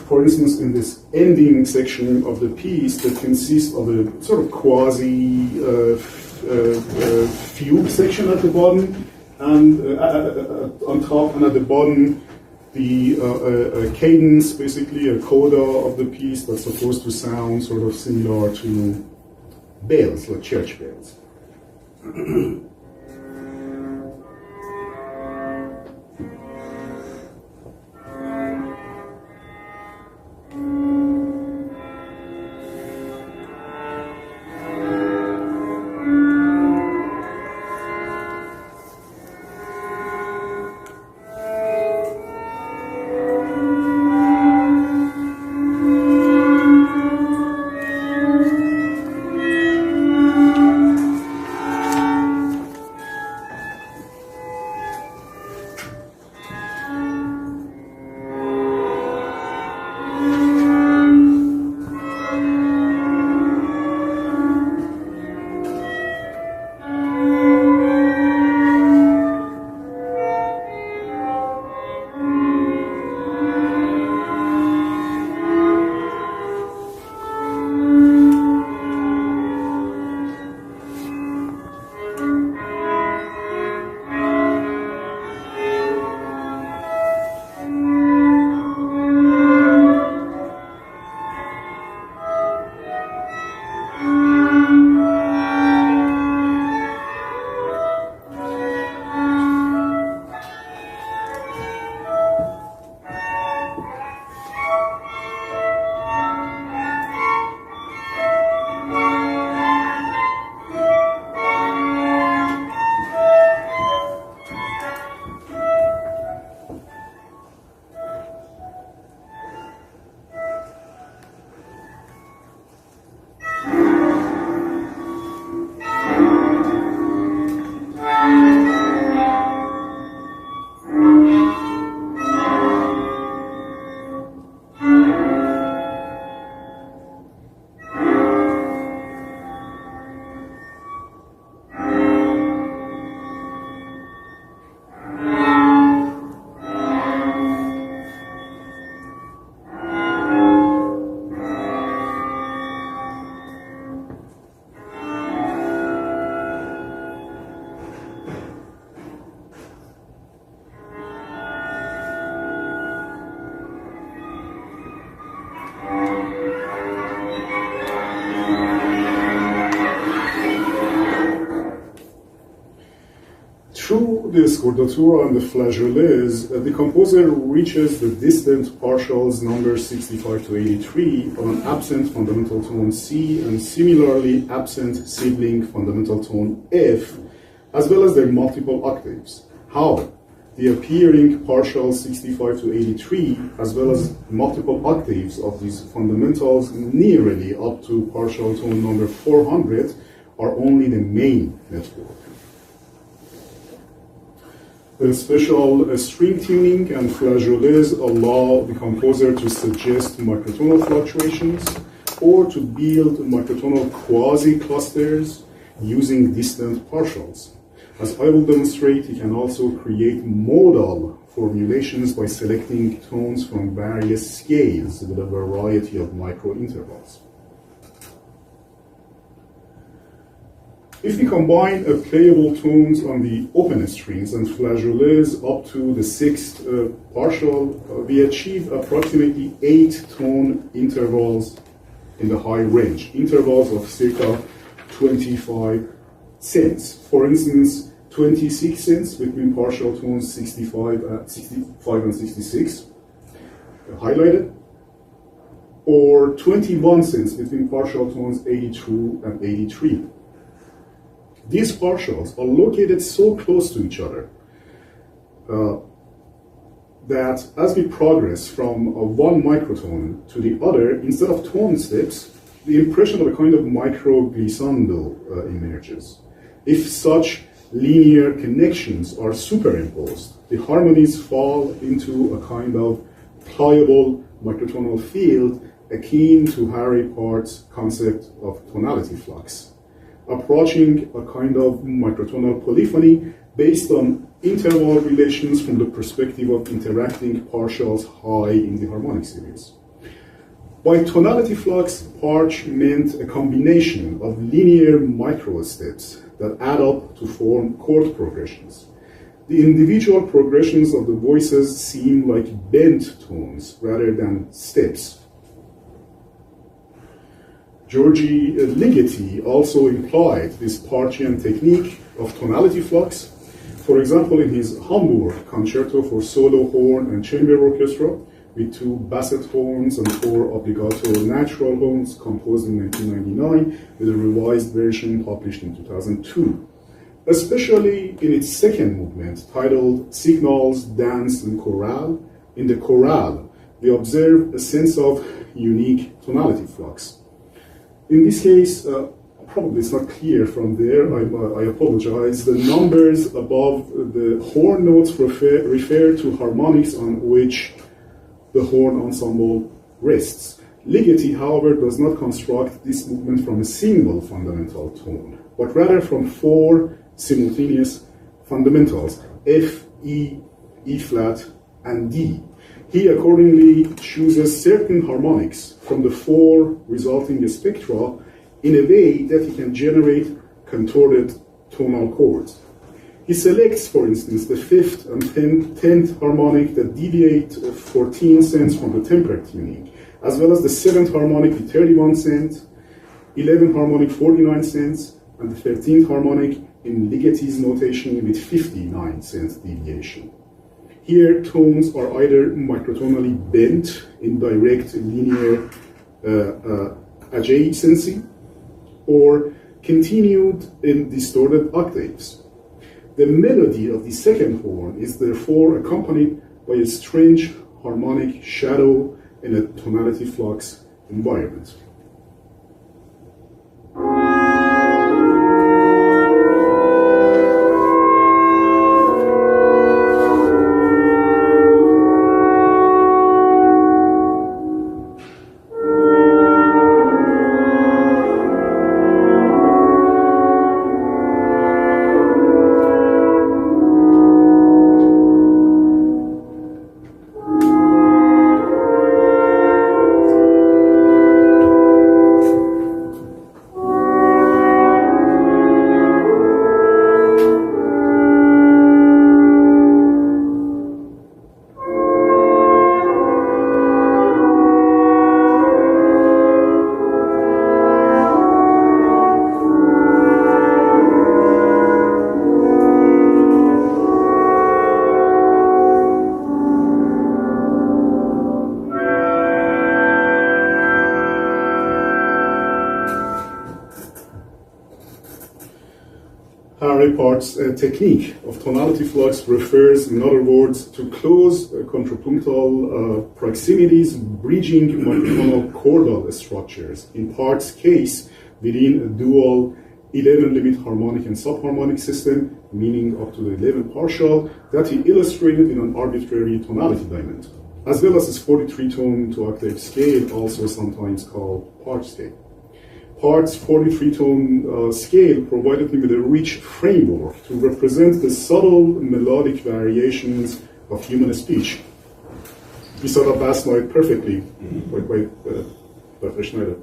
For instance, in this ending section of the piece that consists of a sort of quasi fugue section at the bottom, and on top and at the bottom, the cadence, basically a coda of the piece that's supposed to sound sort of similar to bells, like church bells. Through the scordatura and the flageolets, the composer reaches the distant partials numbers 65 to 83 on an absent fundamental tone C and similarly absent sibling fundamental tone F, as well as their multiple octaves. How? The appearing partials 65 to 83, as well as multiple octaves of these fundamentals nearly up to partial tone number 400, are only the main network. The special string tuning and flageolets allow the composer to suggest microtonal fluctuations or to build microtonal quasi-clusters using distant partials. As I will demonstrate, he can also create modal formulations by selecting tones from various scales with a variety of micro-intervals. If we combine playable tones on the open strings and flageolets up to the sixth partial, we achieve approximately 8 tone intervals in the high range, intervals of circa 25 cents. For instance, 26 cents between partial tones 65 and 66, highlighted, or 21 cents between partial tones 82 and 83. These partials are located so close to each other that as we progress from one microtone to the other, instead of tone steps, the impression of a kind of microglissando emerges. If such linear connections are superimposed, the harmonies fall into a kind of pliable microtonal field akin to Harry Part's concept of tonality flux, approaching a kind of microtonal polyphony based on interval relations from the perspective of interacting partials high in the harmonic series. By tonality flux, Parch meant a combination of linear microsteps that add up to form chord progressions. The individual progressions of the voices seem like bent tones rather than steps. Georgi Ligeti also employed this Parchian technique of tonality flux. For example, in his Hamburg Concerto for Solo Horn and Chamber Orchestra, with 2 basset horns and 4 obbligato natural horns, composed in 1999, with a revised version published in 2002. Especially in its second movement, titled Signals, Dance, and Chorale, in the chorale, we observe a sense of unique tonality flux. In this case, probably it's not clear from there, I apologize. The numbers above the horn notes refer to harmonics on which the horn ensemble rests. Ligeti, however, does not construct this movement from a single fundamental tone, but rather from 4 simultaneous fundamentals, F, E, E flat, and D. He accordingly chooses certain harmonics from the 4 resulting spectra in a way that he can generate contorted tonal chords. He selects, for instance, the 5th and 10th harmonic that deviate 14 cents from the tempered tuning, as well as the 7th harmonic with 31 cents, 11th harmonic 49 cents, and the 13th harmonic in Ligeti's notation with 59 cents deviation. Here, tones are either microtonally bent in direct linear adjacency or continued in distorted octaves. The melody of the second horn is therefore accompanied by a strange harmonic shadow in a tonality flux environment. Part's technique of tonality flux refers, in other words, to close contrapuntal proximities bridging microtonal chordal structures, in Part's case within a dual 11-limit harmonic and subharmonic system, meaning up to the 11 partial, that he illustrated in an arbitrary tonality diamond, as well as his 43-tone to octave scale, also sometimes called Part scale. Part's 43-tone scale provided me with a rich framework to represent the subtle melodic variations of human speech. We saw that last night perfectly by Dr. Schneider.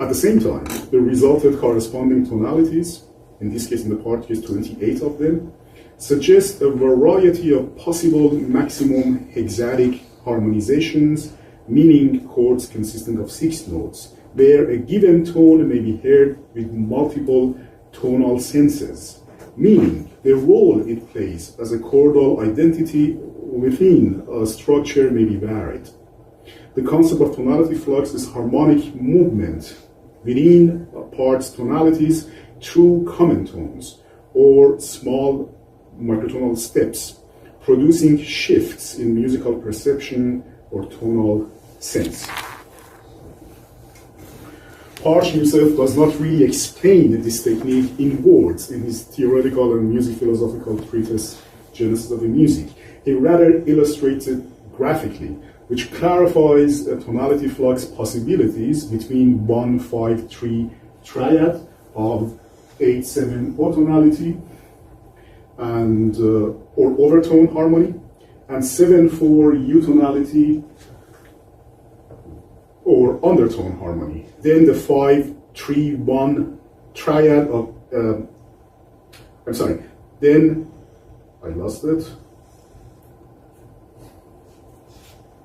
At the same time, the resulted corresponding tonalities, in this case in the part case 28 of them, suggest a variety of possible maximum hexadic harmonizations, meaning chords consisting of 6 notes, where a given tone may be heard with multiple tonal senses, meaning the role it plays as a chordal identity within a structure may be varied. The concept of tonality flux is harmonic movement within parts tonalities through common tones or small microtonal steps, producing shifts in musical perception or tonal sense. Parch himself does not really explain this technique in words in his theoretical and music philosophical treatise, Genesis of the Music. He rather illustrates it graphically, which clarifies tonality flux possibilities between 1-5-3 triad of 8-7 otonality and or overtone harmony, and 7-4 eutonality or undertone harmony. Then the 5-3-1 triad of then I lost it.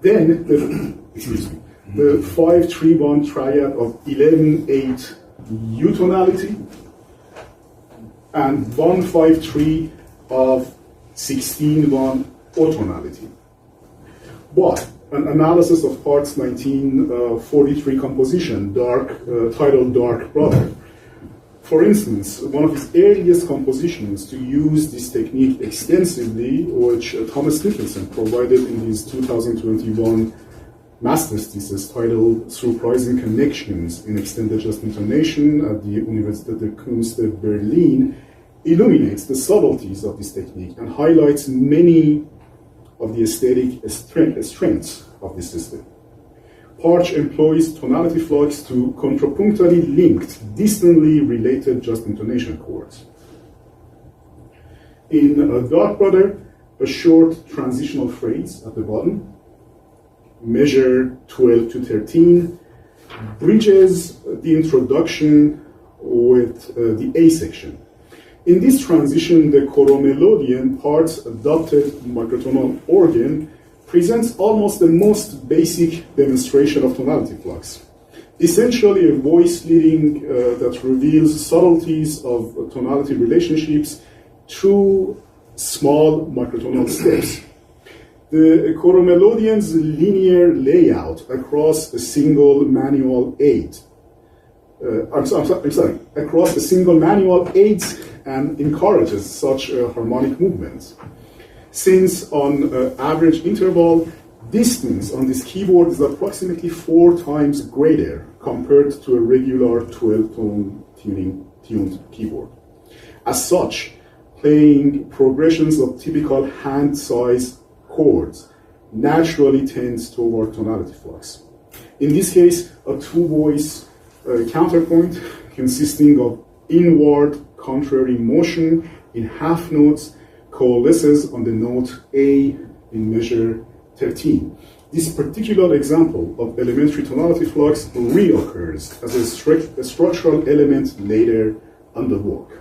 Then the 5-3-1 triad of 11-8 eutonality and 1-5-3 of 16-1 otonality. But an analysis of Part's 1943 composition, titled Dark Brother, for instance, one of his earliest compositions to use this technique extensively, which Thomas Nicholson provided in his 2021 master's thesis titled Surprising Connections in Extended Just Intonation at the Universität der Künste Berlin, illuminates the subtleties of this technique and highlights many of the aesthetic strengths of this system. Parch employs tonality flux to contrapunctally linked, distantly related just intonation chords. In Dark Brother, a short transitional phrase at the bottom, measure 12 to 13, bridges the introduction with the A section. In this transition, the choromelodian Part's adopted microtonal organ presents almost the most basic demonstration of tonality flux. Essentially a voice leading that reveals subtleties of tonality relationships through small microtonal steps. The choromelodian's linear layout across a single manual aids and encourages such harmonic movements. Since on average interval, distance on this keyboard is approximately 4 times greater compared to a regular 12-tone tuned keyboard. As such, playing progressions of typical hand-size chords naturally tends toward tonality flux. In this case, a 2-voice counterpoint consisting of inward contrary motion in half notes coalesces on the note A in measure 13. This particular example of elementary tonality flux reoccurs as a structural element later on the work.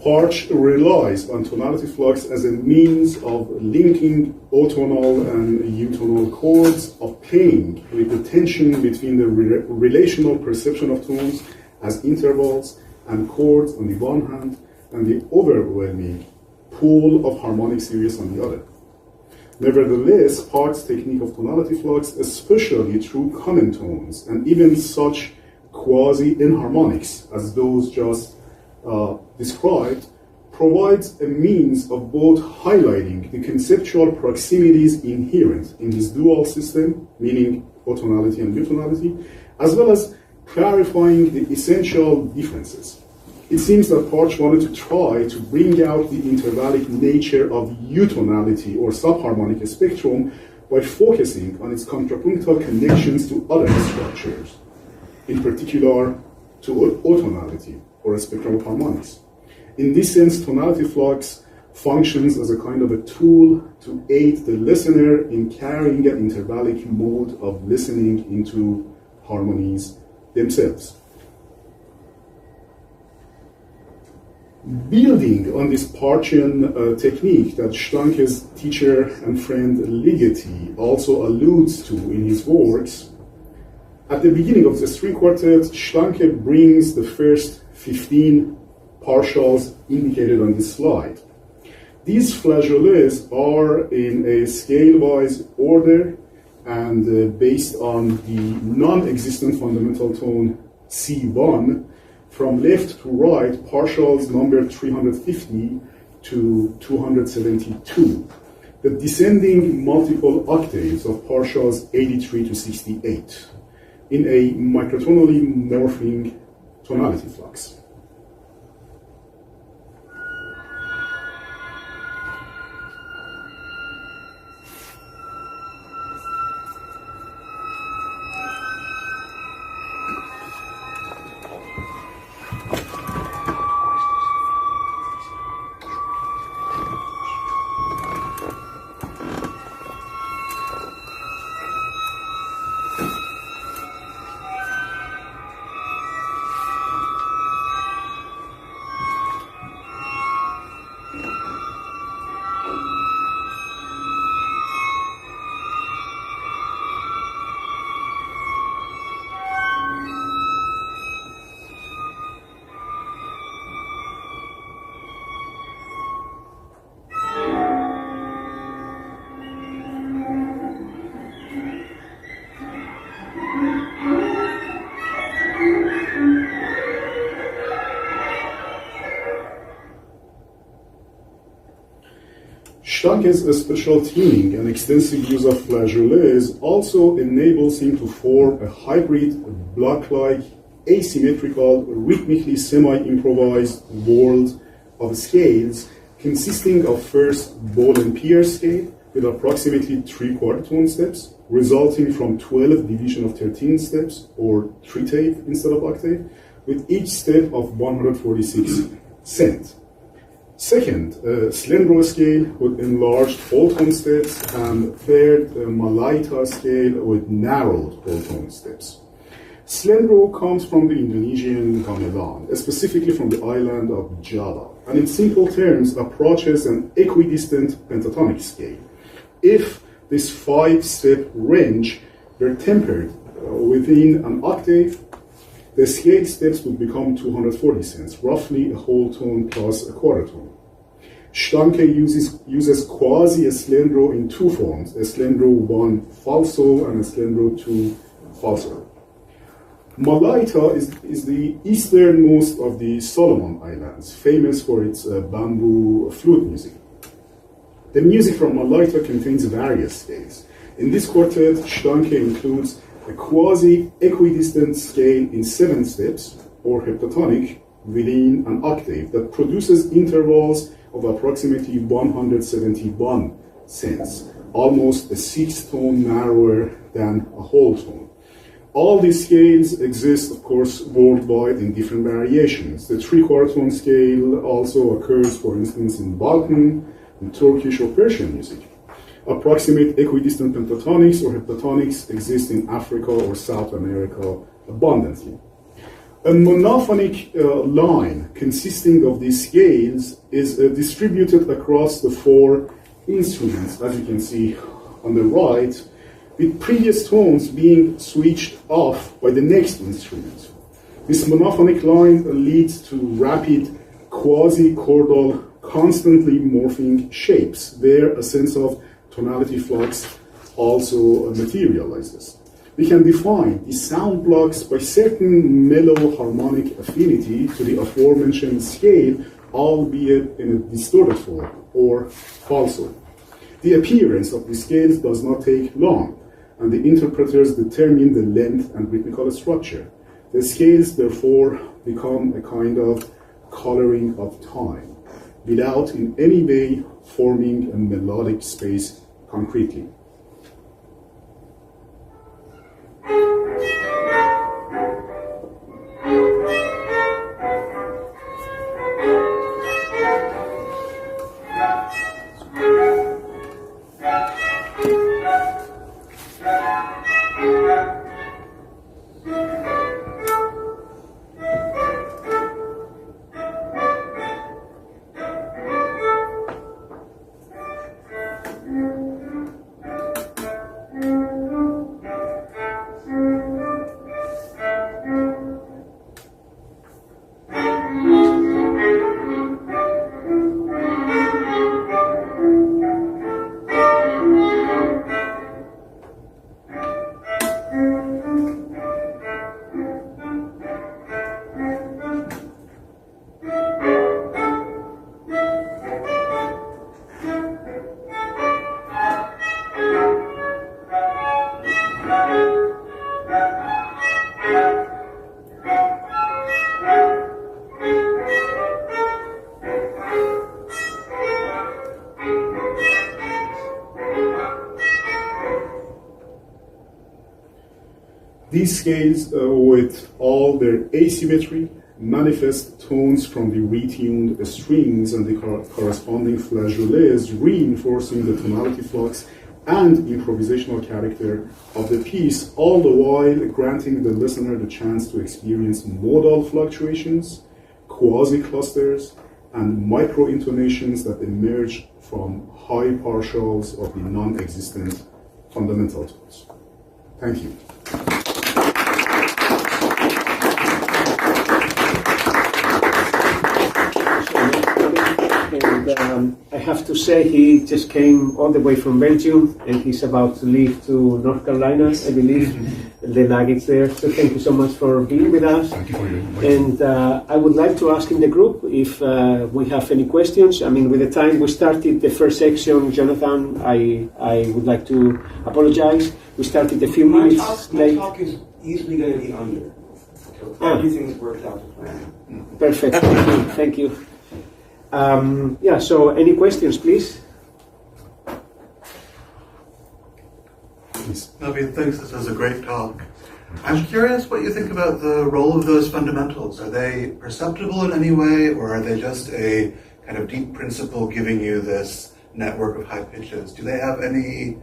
Parch relies on tonality flux as a means of linking otonal and eutonal chords, of playing with the tension between the relational perception of tones as intervals and chords on the one hand, and the overwhelming pool of harmonic series on the other. Nevertheless, Parch's technique of tonality flux, especially through common tones, and even such quasi-enharmonics as those just described, provides a means of both highlighting the conceptual proximities inherent in this dual system, meaning otonality and eutonality, as well as clarifying the essential differences. It seems that Parch wanted to try to bring out the intervallic nature of eutonality or subharmonic spectrum by focusing on its contrapunctal connections to other structures, in particular to otonality or spectrum of harmonics. In this sense, tonality flux functions as a kind of a tool to aid the listener in carrying an intervallic mode of listening into harmonies themselves. Building on this Parchian technique that Schlanke's teacher and friend Ligeti also alludes to in his works, at the beginning of the string quartet, Schlanke brings the first 15 partials indicated on this slide. These flageolets are in a scale-wise order and based on the non-existent fundamental tone C1, from left to right, partials number 350 to 272. The descending multiple octaves of partials 83 to 68 in a microtonally morphing tonality flux. Schlanke's special tuning and extensive use of flageolets also enables him to form a hybrid, block-like, asymmetrical, rhythmically semi-improvised world of scales consisting of first ball and Pierce scale with approximately 3/4 tone steps, resulting from 12 division of 13 steps, or tritave instead of octave, with each step of 146 cent. Second, Slendro scale with enlarged whole tone steps, and third, Malaita scale with narrowed whole tone steps. Slendro comes from the Indonesian gamelan, specifically from the island of Java, and in simple terms approaches an equidistant pentatonic scale. If this 5-step range were tempered within an octave, the scale steps would become 240 cents, roughly a whole tone plus a quarter tone. Schlanke uses quasi-Slendro in two forms, a Slendro 1 falso and a Slendro 2 falso. Malaita is the easternmost of the Solomon Islands, famous for its bamboo flute music. The music from Malaita contains various scales. In this quartet, Schlanke includes a quasi-equidistant scale in 7 steps, or heptatonic, within an octave that produces intervals of approximately 171 cents, almost a 6th tone narrower than a whole tone. All these scales exist, of course, worldwide in different variations. The 3/4 tone scale also occurs, for instance, in Balkan, in Turkish or Persian music. Approximate equidistant pentatonics or heptatonics exist in Africa or South America abundantly. A monophonic line consisting of these scales is distributed across the 4 instruments, as you can see on the right, with previous tones being switched off by the next instrument. This monophonic line leads to rapid quasi-chordal, constantly morphing shapes. There, a sense of tonality flux also materializes. We can define these sound blocks by certain mellow harmonic affinity to the aforementioned scale, albeit in a distorted form, or falso. The appearance of the scales does not take long, and the interpreters determine the length and rhythmical structure. The scales, therefore, become a kind of coloring of time, without in any way forming a melodic space concretely. These scales, with all their asymmetry, manifest tones from the retuned strings and the corresponding flageolets, reinforcing the tonality flux and improvisational character of the piece, all the while granting the listener the chance to experience modal fluctuations, quasi-clusters, and micro-intonations that emerge from high partials of the non-existent fundamental tones. Thank you. And I have to say, he just came all the way from Belgium, and he's about to leave to North Carolina, I believe. The luggage there. So thank you so much for being with us. Thank you for your invitation. And I would like to ask in the group if we have any questions. I mean, with the time we started the first section, Jonathan, I would like to apologize. We started a few minutes late. My talk is easily going to be under. So everything's worked out to plan. Perfect. Thank you. Yeah, so any questions, please? Navid thinks this is a great talk. I'm curious what you think about the role of those fundamentals. Are they perceptible in any way, or are they just a kind of deep principle giving you this network of high pitches? Do they have any,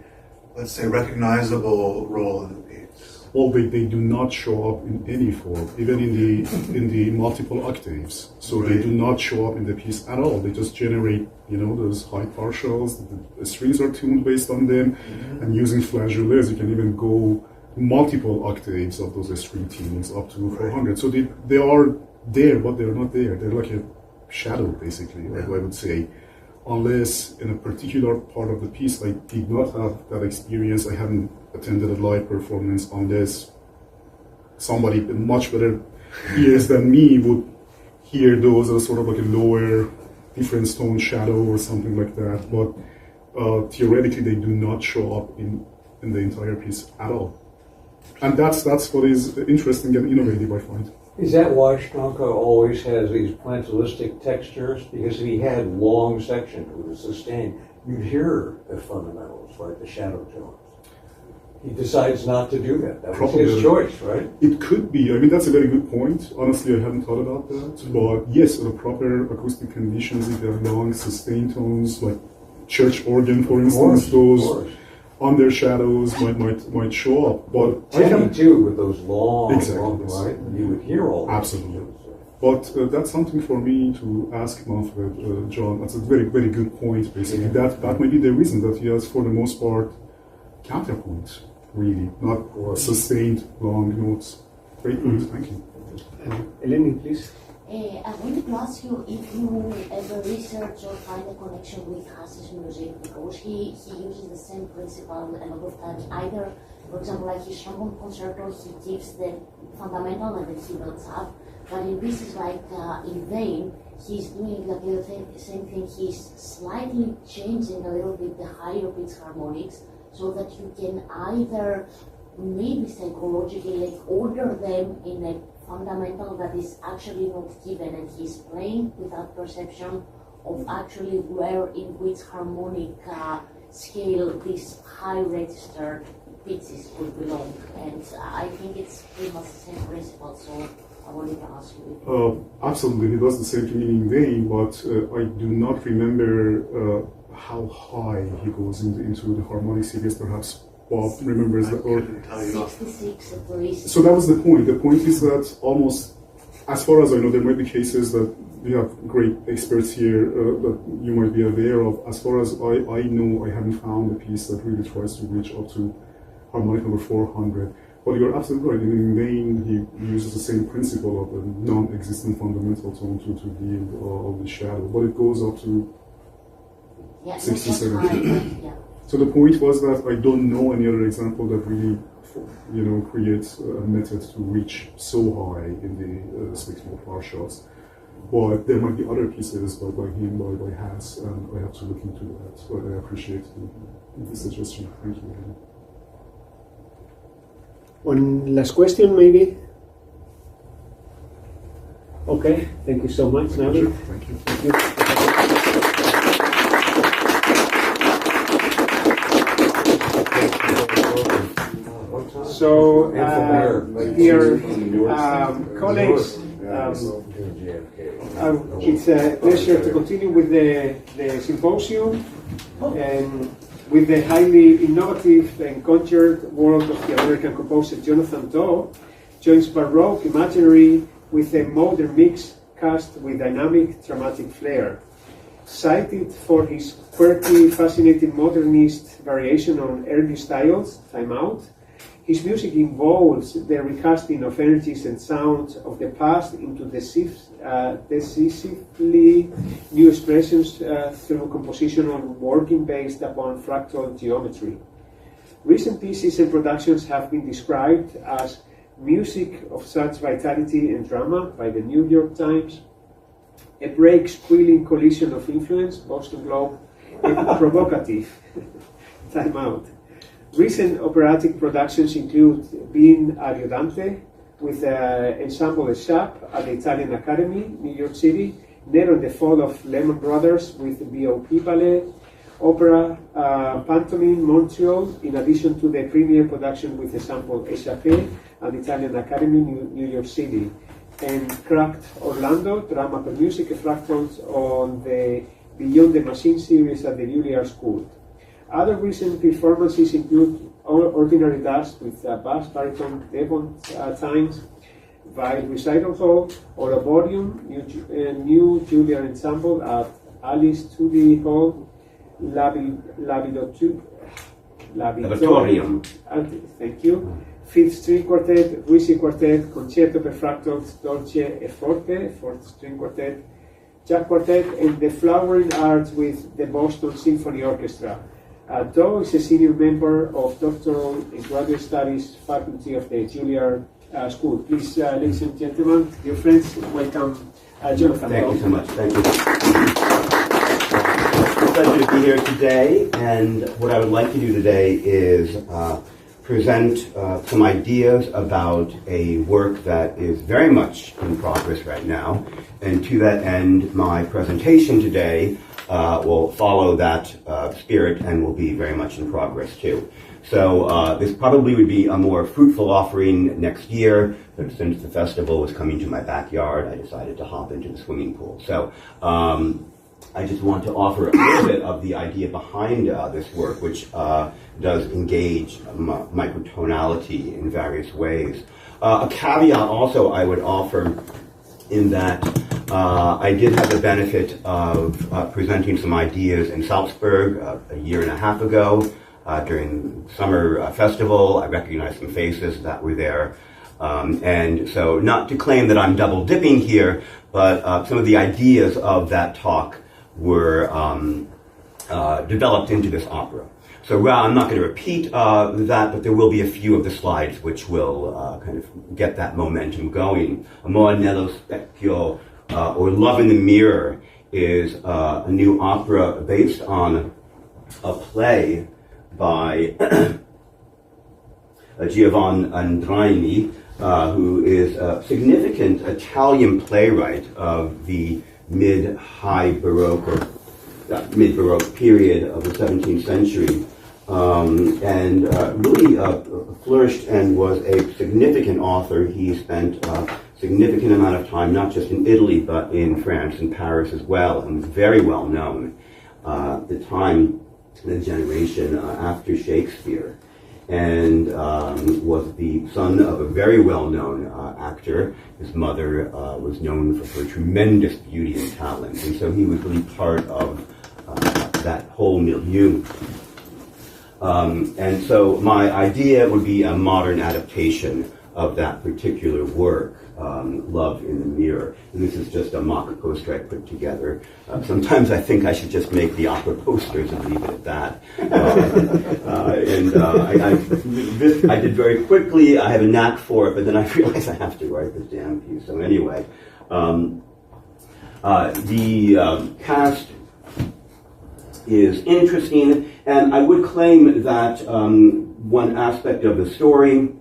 let's say, recognizable role in the piece? Well, they do not show up in any form, even in the multiple octaves. So they do not show up in the piece at all. They just generate, those high partials. The strings are tuned based on them, and using flageolets, you can even go multiple octaves of those string tunings up to 400. So they are there, but they're not there. They're like a shadow, basically, I would say. Unless in a particular part of the piece I did not have that experience, I haven't attended a live performance, unless somebody with much better ears than me would hear those as sort of like a lower difference tone shadow or something like that. But theoretically they do not show up in the entire piece at all. And that's what is interesting and innovative, I find. Is that why Stanka always has these pointillistic textures? Because if he had long sections with a sustain, you'd hear the fundamentals, like the shadow tones. He decides not to do that. That was his choice, right? It could be. I mean, that's a very good point. Honestly, I hadn't thought about that. But yes, in the proper acoustic conditions, if you have long sustained tones, like church organ, for instance, those under shadows might show up. But Timmy too, with those long, Exactly. right? You would hear all that. Absolutely. But that's something for me to ask Manfred, John. That's a very, very good point, basically. Yeah. That may be the reason that he has, for the most part, counterpoints, really, not sustained long notes. Great point, thank you. Eleni, please. I wanted to ask you if you ever research or find a connection with Hass's music, because he uses the same principle a lot of times. Either, for example, like his trombone concerto, he gives the fundamental and then he builds up. But in pieces like in Vain, he's doing like the same thing. He's slightly changing a little bit the higher pitch harmonics so that you can either maybe psychologically like order them in a fundamental that is actually not given, and he's playing without perception of actually where in which harmonic scale this high register pitches would belong. And I think it's pretty much the same principle, so I wanted to ask you. Absolutely, he does the same thing in vain, but I do not remember how high he goes into the harmonic series. Perhaps Bob remembers that. Or 66 at least. so that was the point. The point is that almost, as far as I know, there might be cases that we have great experts here that you might be aware of. As far as I know, I haven't found a piece that really tries to reach up to harmonic number 400. But you're absolutely right. In vain, he uses the same principle of a non-existent fundamental tone to deal all the shadow. But it goes up to 67. Yeah. So the point was that I don't know any other example that really, creates a method to reach so high in the spectral far shots. But there might be other pieces by him, by Hass, and I have to look into that. But I appreciate the suggestion. Thank you. One last question, maybe? Okay, thank you so much, Navid. Thank you. Thank you. So, dear colleagues, it's a pleasure to continue with the symposium and with the highly innovative and conjured world of the American composer Jonathan Dawe, joins Baroque imaginary with a modern mix cast with dynamic, dramatic flair. Cited for his quirky, fascinating modernist variation on early styles, Time Out, his music involves the recasting of energies and sounds of the past into decisively new expressions through compositional working based upon fractal geometry. Recent pieces and productions have been described as music of such vitality and drama by the New York Times, a break-squealing collision of influence, Boston Globe, a provocative, Time Out. Recent operatic productions include Being Ariodante with Ensemble Shap at the Italian Academy, New York City, Nero and the Fall of Lehman Brothers with BOP Ballet, Opera Pantomime Montreal, in addition to the premiere production with Ensemble Échappé at the Italian Academy, New York City, and Cracked Orlando, Drama per Music Fractals on the Beyond the Machine series at the Juilliard School. Other recent performances include Ordinary Dust with bass baritone Devon Tynes, Vile Recital Hall, Oraborium, New Juilliard Ensemble at Alice Tully Hall, Labidatorium, thank you, Fifth String Quartet, Risi Quartet, Concerto per Fractals, Dolce e Forte, Fourth String Quartet, Jack Quartet, and the Flowering Arts with the Boston Symphony Orchestra. Dawe is a senior member of doctoral and graduate studies faculty of the Juilliard School. Please, ladies and gentlemen, dear friends, welcome Jonathan. Thank you so much. Thank you. It's a pleasure to be here today, and what I would like to do today is present some ideas about a work that is very much in progress right now, and to that end, my presentation today will follow that spirit and will be very much in progress too. So this probably would be a more fruitful offering next year, but since the festival was coming to my backyard, I decided to hop into the swimming pool. So I just want to offer a little bit of the idea behind this work, which does engage microtonality in various ways. A caveat also I would offer in that I did have the benefit of presenting some ideas in Salzburg a year and a half ago during the summer festival. I recognized some faces that were there. And so not to claim that I'm double dipping here, but some of the ideas of that talk were developed into this opera. So I'm not going to repeat that, but there will be a few of the slides which will kind of get that momentum going. Amor, nello, Specchio, or Love in the Mirror, is a new opera based on a play by Giovanni Andreini, who is a significant Italian playwright of the mid-high Baroque or mid-Baroque period of the 17th century, and really flourished and was a significant author. He spent a significant amount of time, not just in Italy, but in France and Paris as well, and was very well known at the time, the generation after Shakespeare, and was the son of a very well-known actor. His mother was known for her tremendous beauty and talent, and so he was really part of that whole milieu. And so my idea would be a modern adaptation of that particular work, Love in the Mirror. And this is just a mock poster I put together. Sometimes I think I should just make the opera posters and leave it at that. I did very quickly. I have a knack for it, but then I realized I have to write this damn piece. So anyway, the cast is interesting, and I would claim that one aspect of the story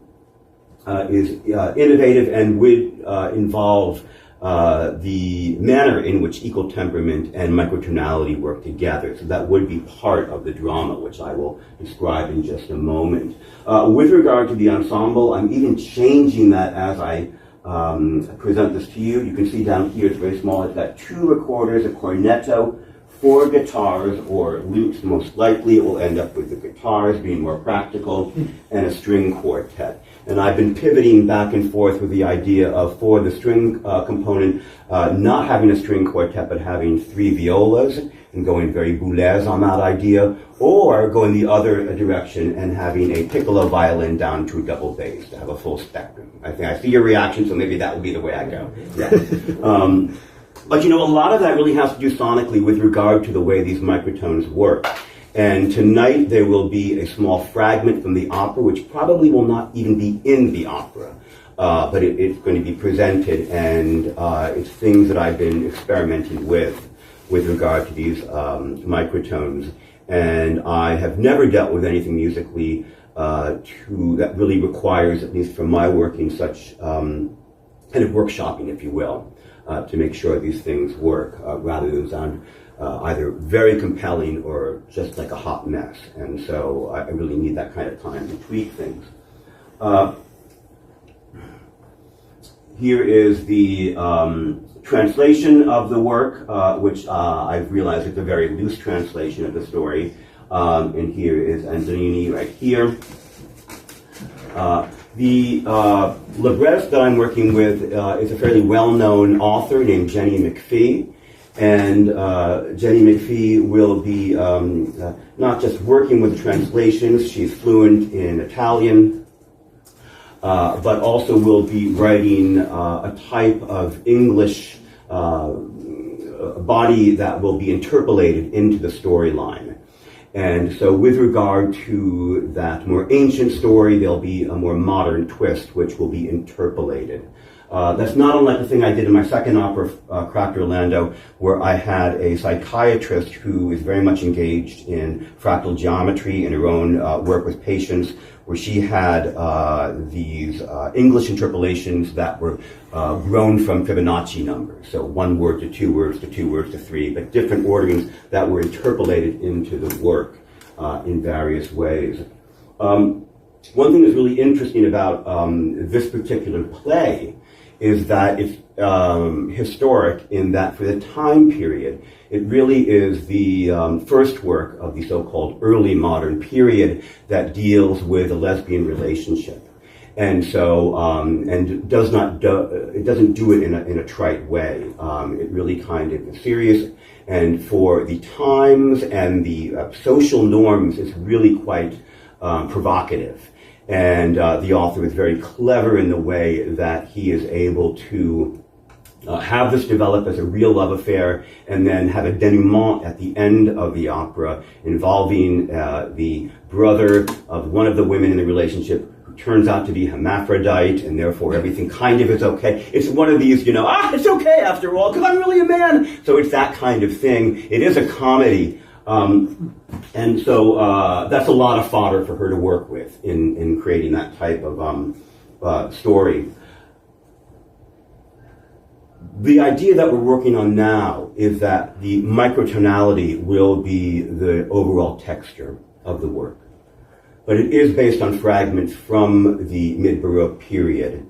is innovative and would involve the manner in which equal temperament and microtonality work together. So that would be part of the drama, which I will describe in just a moment. With regard to the ensemble, I'm even changing that as I present this to you. You can see down here, it's very small. It's got 2 recorders, a cornetto, 4 guitars or lutes. Most likely it will end up with the guitars being more practical, and a string quartet. And I've been pivoting back and forth with the idea of, for the string component, not having a string quartet, but having 3 violas, and going very Boulez on that idea, or going the other direction and having a piccolo violin down to a double bass to have a full spectrum. I think I see your reaction, so maybe that will be the way I go. Yeah. But you know, a lot of that really has to do sonically with regard to the way these microtones work. And tonight there will be a small fragment from the opera, which probably will not even be in the opera, but it's going to be presented, and it's things that I've been experimenting with regard to these microtones. And I have never dealt with anything musically that really requires, at least from my working, such kind of workshopping, if you will, to make sure these things work, rather than sound either very compelling or just like a hot mess. And so I really need that kind of time to tweak things. Here is the translation of the work, which I've realized is a very loose translation of the story. And here is Andreini right here. The librettist that I'm working with is a fairly well-known author named Jenny McPhee. And Jenny McPhee will be not just working with translations, she's fluent in Italian, but also will be writing a type of English body that will be interpolated into the storyline. And so with regard to that more ancient story, there'll be a more modern twist, which will be interpolated. That's not unlike the thing I did in my second opera, Cracked Orlando, where I had a psychiatrist who is very much engaged in fractal geometry in her own work with patients, where she had these English interpolations that were grown from Fibonacci numbers. So 1 word to 2 words to 2 words to 3, but different orderings that were interpolated into the work in various ways. One thing that's really interesting about this particular play is that it's historic in that for the time period, it really is the first work of the so-called early modern period that deals with a lesbian relationship. And so, and it doesn't do it in a trite way. It really kind of is serious, and for the times and the social norms, it's really quite provocative. And the author is very clever in the way that he is able to have this develop as a real love affair, and then have a denouement at the end of the opera involving the brother of one of the women in the relationship, turns out to be hermaphrodite, and therefore everything kind of is okay. It's one of these, it's okay after all, because I'm really a man. So it's that kind of thing. It is a comedy. And so that's a lot of fodder for her to work with in creating that type of story. The idea that we're working on now is that the microtonality will be the overall texture of the work. But it is based on fragments from the mid-Baroque period,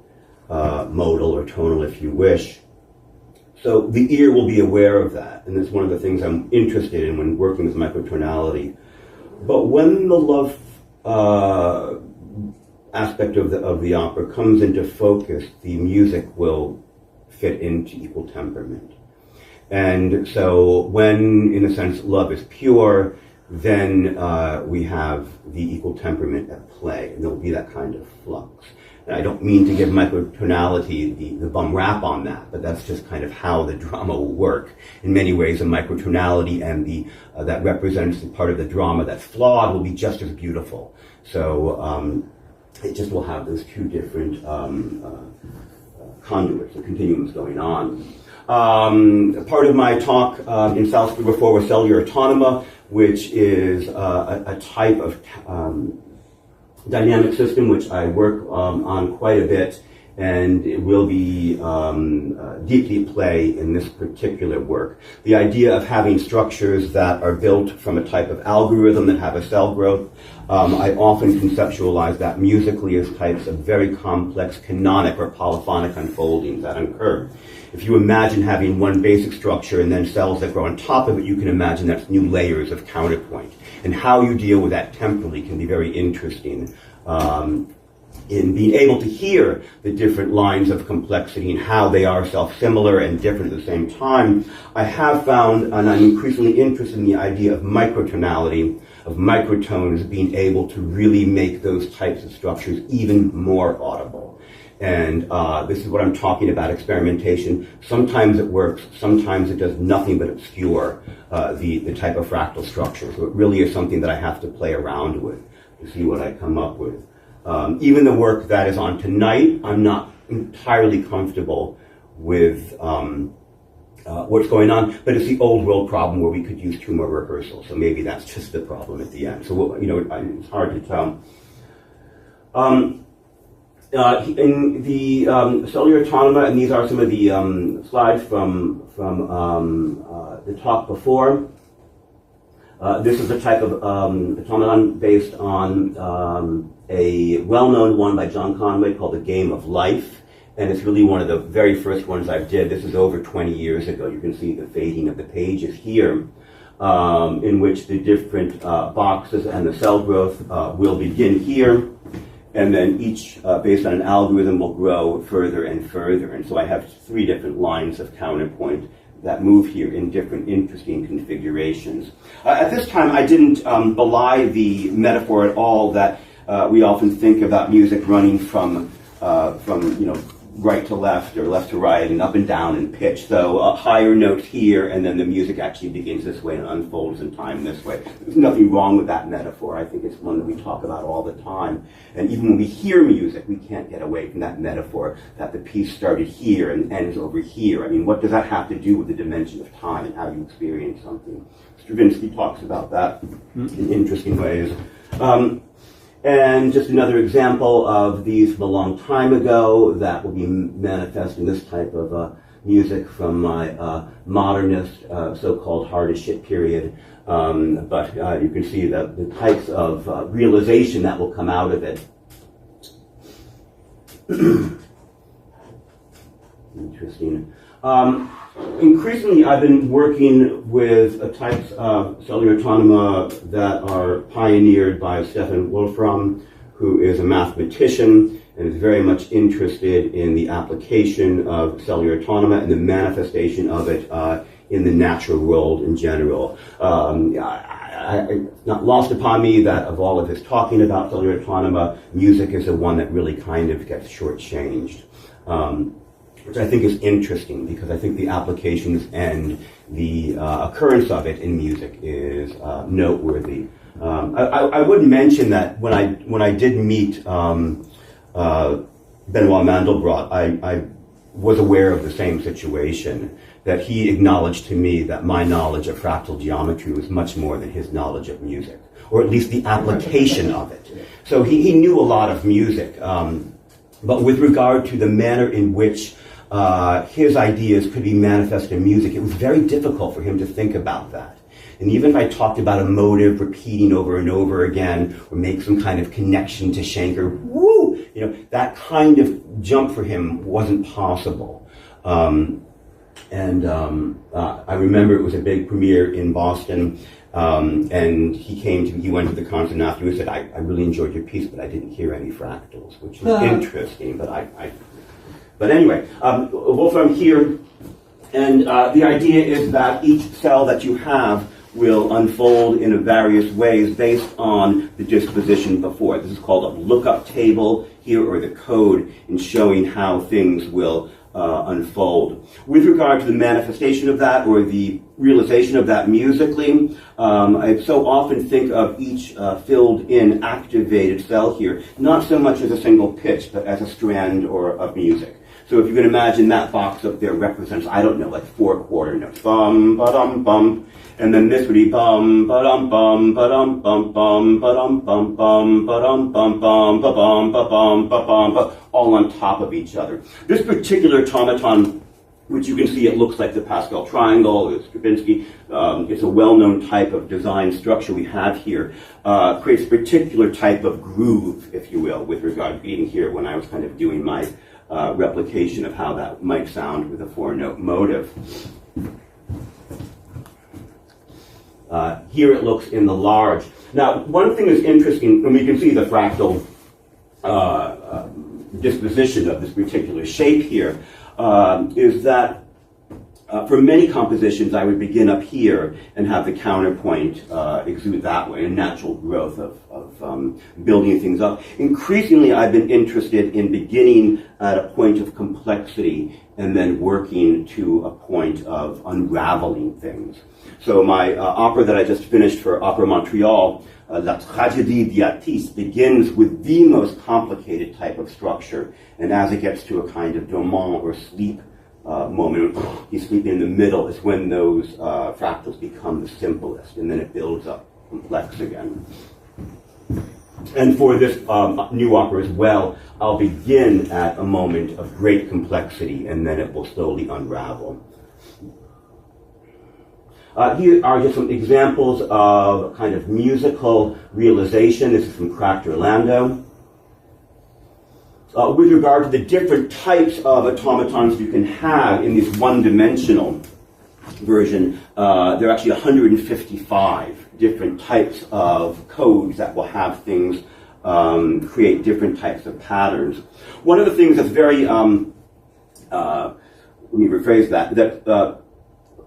modal or tonal if you wish. So the ear will be aware of that, and that's one of the things I'm interested in when working with microtonality. But when the love aspect of the opera comes into focus, the music will fit into equal temperament. And so when, in a sense, love is pure, then we have the equal temperament at play, and there will be that kind of flux. And I don't mean to give microtonality the bum rap on that, but that's just kind of how the drama will work. In many ways, a microtonality and that represents the part of the drama that's flawed will be just as beautiful. So it just will have those two different conduits, the continuums going on. Part of my talk in Salzburg before was cellular autonoma, which is a type of dynamic system which I work on quite a bit, and it will be deeply at play in this particular work. The idea of having structures that are built from a type of algorithm that have a cell growth, I often conceptualize that musically as types of very complex canonic or polyphonic unfoldings that occur. If you imagine having one basic structure and then cells that grow on top of it, you can imagine that's new layers of counterpoint. And how you deal with that temporally can be very interesting in being able to hear the different lines of complexity and how they are self-similar and different at the same time. I have found, and I'm increasingly interested in the idea of microtonality, of microtones being able to really make those types of structures even more audible. And this is what I'm talking about, experimentation. Sometimes it works, sometimes it does nothing but obscure the type of fractal structure. So it really is something that I have to play around with to see what I come up with. Even the work that is on tonight, I'm not entirely comfortable with what's going on, but it's the old world problem where we could use 2 more rehearsals. So maybe that's just the problem at the end. So, it's hard to tell. In the cellular autonoma, and these are some of the slides from the talk before. This is a type of automaton based on a well-known one by John Conway called The Game of Life, and it's really one of the very first ones I did. This is over 20 years ago. You can see the fading of the pages here, in which the different boxes and the cell growth will begin here. And then each, based on an algorithm, will grow further and further. And so I have 3 different lines of counterpoint that move here in different interesting configurations. At this time, I didn't belie the metaphor at all that we often think about music running from right to left or left to right and up and down in pitch. So a higher note here, and then the music actually begins this way and unfolds in time this way. There's nothing wrong with that metaphor. I think it's one that we talk about all the time. And even when we hear music, we can't get away from that metaphor that the piece started here and ends over here. I mean, what does that have to do with the dimension of time and how you experience something? Stravinsky talks about that in interesting ways. And just another example of these from a long time ago that will be manifest in this type of music from my modernist, so-called hard as shit period. But you can see the types of realization that will come out of it. Interesting. Increasingly, I've been working with types of cellular autonoma that are pioneered by Stefan Wolfram, who is a mathematician and is very much interested in the application of cellular autonoma and the manifestation of it in the natural world in general. It's not lost upon me that of all of his talking about cellular autonoma, music is the one that really kind of gets shortchanged. Which I think is interesting because I think the applications and the occurrence of it in music is noteworthy. I would mention that when I did meet Benoit Mandelbrot, I was aware of the same situation, that he acknowledged to me that my knowledge of fractal geometry was much more than his knowledge of music, or at least the application of it. So he knew a lot of music, but with regard to the manner in which his ideas could be manifested in music, it was very difficult for him to think about that. And even if I talked about a motive repeating over and over again, or make some kind of connection to Schenker, woo, that kind of jump for him wasn't possible. I remember it was a big premiere in Boston, and he went to the concert and after he said, I really enjoyed your piece, but I didn't hear any fractals, which is interesting, but anyway, Wolfram here, and the idea is that each cell that you have will unfold in various ways based on the disposition before. This is called a lookup table here, or the code in showing how things will unfold. With regard to the manifestation of that, or the realization of that musically, I so often think of each filled-in activated cell here, not so much as a single pitch, but as a strand of music. So if you can imagine that box up there represents, I don't know, like 4 quarter notes. Bum, ba-dum, bum. And then this would be bum, ba-dum, bum, ba-dum, bum, bum, ba-dum, bum, bum, ba-dum, bum, bum, ba-bum, ba-bum, ba-bum, all on top of each other. This particular automaton, which you can see it looks like the Pascal triangle, it's Stravinsky, it's a well-known type of design structure we have here, creates a particular type of groove, if you will, with regard to being here when I was kind of doing my replication of how that might sound with a 4-note motive. Here it looks in the large. Now, one thing that's interesting, and we can see the fractal disposition of this particular shape here, is that for many compositions, I would begin up here and have the counterpoint exude that way, a natural growth of building things up. Increasingly, I've been interested in beginning at a point of complexity and then working to a point of unraveling things. So my opera that I just finished for Opera Montreal, La Tragédie d'Atis, begins with the most complicated type of structure, and as it gets to a kind of dormant or sleep moment, he's sleeping in the middle, is when those fractals become the simplest, and then it builds up complex again. And for this new opera as well, I'll begin at a moment of great complexity, and then it will slowly unravel. Here are just some examples of kind of musical realization. This is from Cracked Orlando. With regard to the different types of automatons you can have in this one-dimensional version, there are actually 155 different types of codes that will have things create different types of patterns. One of the things that's very, let me rephrase that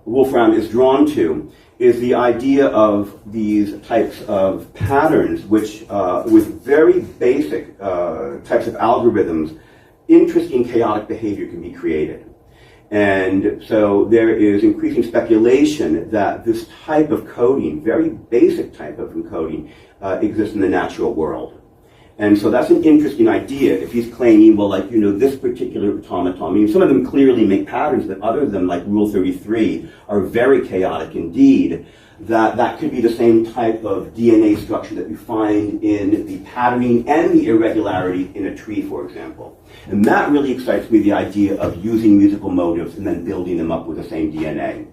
Wolfram is drawn to is the idea of these types of patterns, which, with very basic types of algorithms, interesting chaotic behavior can be created. And so there is increasing speculation that this type of coding, very basic type of encoding, exists in the natural world. And so that's an interesting idea. If he's claiming, well, like, this particular automaton, I mean, some of them clearly make patterns, but other than like Rule 33 are very chaotic indeed, that could be the same type of DNA structure that you find in the patterning and the irregularity in a tree, for example. And that really excites me, the idea of using musical motives and then building them up with the same DNA.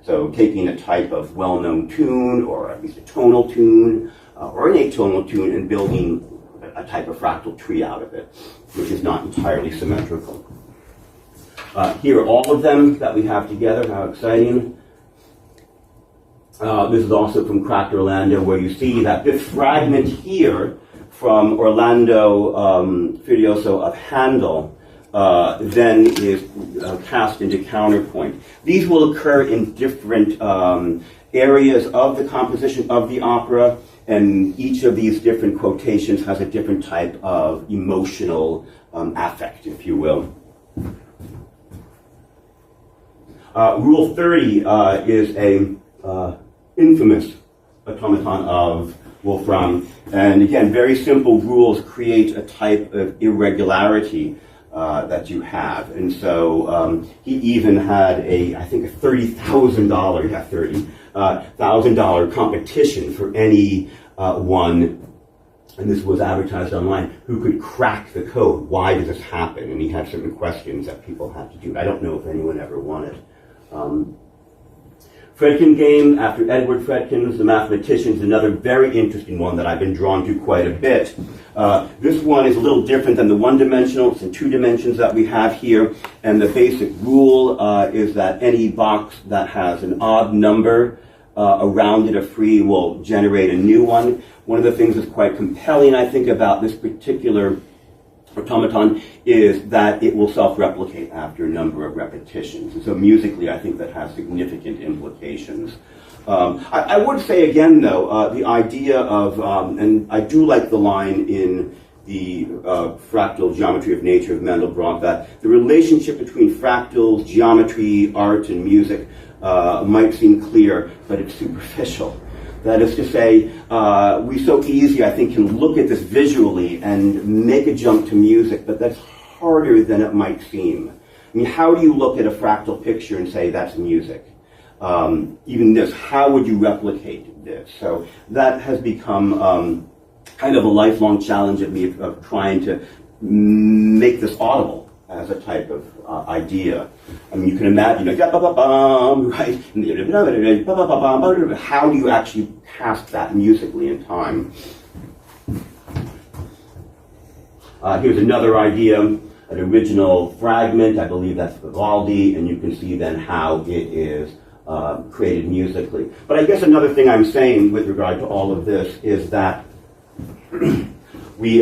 So taking a type of well-known tune, or at least a tonal tune, or an atonal tune, and building a type of fractal tree out of it, which is not entirely symmetrical. Here are all of them that we have together. How exciting. This is also from Cracked Orlando, where you see that this fragment here from Orlando Furioso of Handel then is cast into counterpoint. These will occur in different areas of the composition of the opera, and each of these different quotations has a different type of emotional affect, if you will. Rule 30 is a infamous automaton of Wolfram, and again, very simple rules create a type of irregularity that you have, and so he even had I think a $30,000, yeah, $30,000 competition for any one, and this was advertised online, who could crack the code. Why did this happen? And he had certain questions that people had to do. I don't know if anyone ever won it. Fredkin game, after Edward Fredkin's The Mathematician, is another very interesting one that I've been drawn to quite a bit. This one is a little different than the one-dimensional. It's in two dimensions that we have here, and the basic rule is that any box that has an odd number around it, a free, will generate a new one. One of the things that's quite compelling, I think, about this particular automaton is that it will self-replicate after a number of repetitions. And so musically, I think that has significant implications. I would say again, though, the idea of, and I do like the line in the fractal geometry of nature of Mandelbrot, that the relationship between fractals, geometry, art, and music might seem clear, but it's superficial. That is to say, we so easy, I think, can look at this visually and make a jump to music, but that's harder than it might seem. I mean, how do you look at a fractal picture and say that's music? Even this, how would you replicate this? So that has become kind of a lifelong challenge of me of trying to make this audible as a type of idea. I mean, you can imagine, right? How do you actually cast that musically in time? Here's another idea, an original fragment. I believe that's Vivaldi, and you can see then how it is created musically. But I guess another thing I'm saying with regard to all of this is that we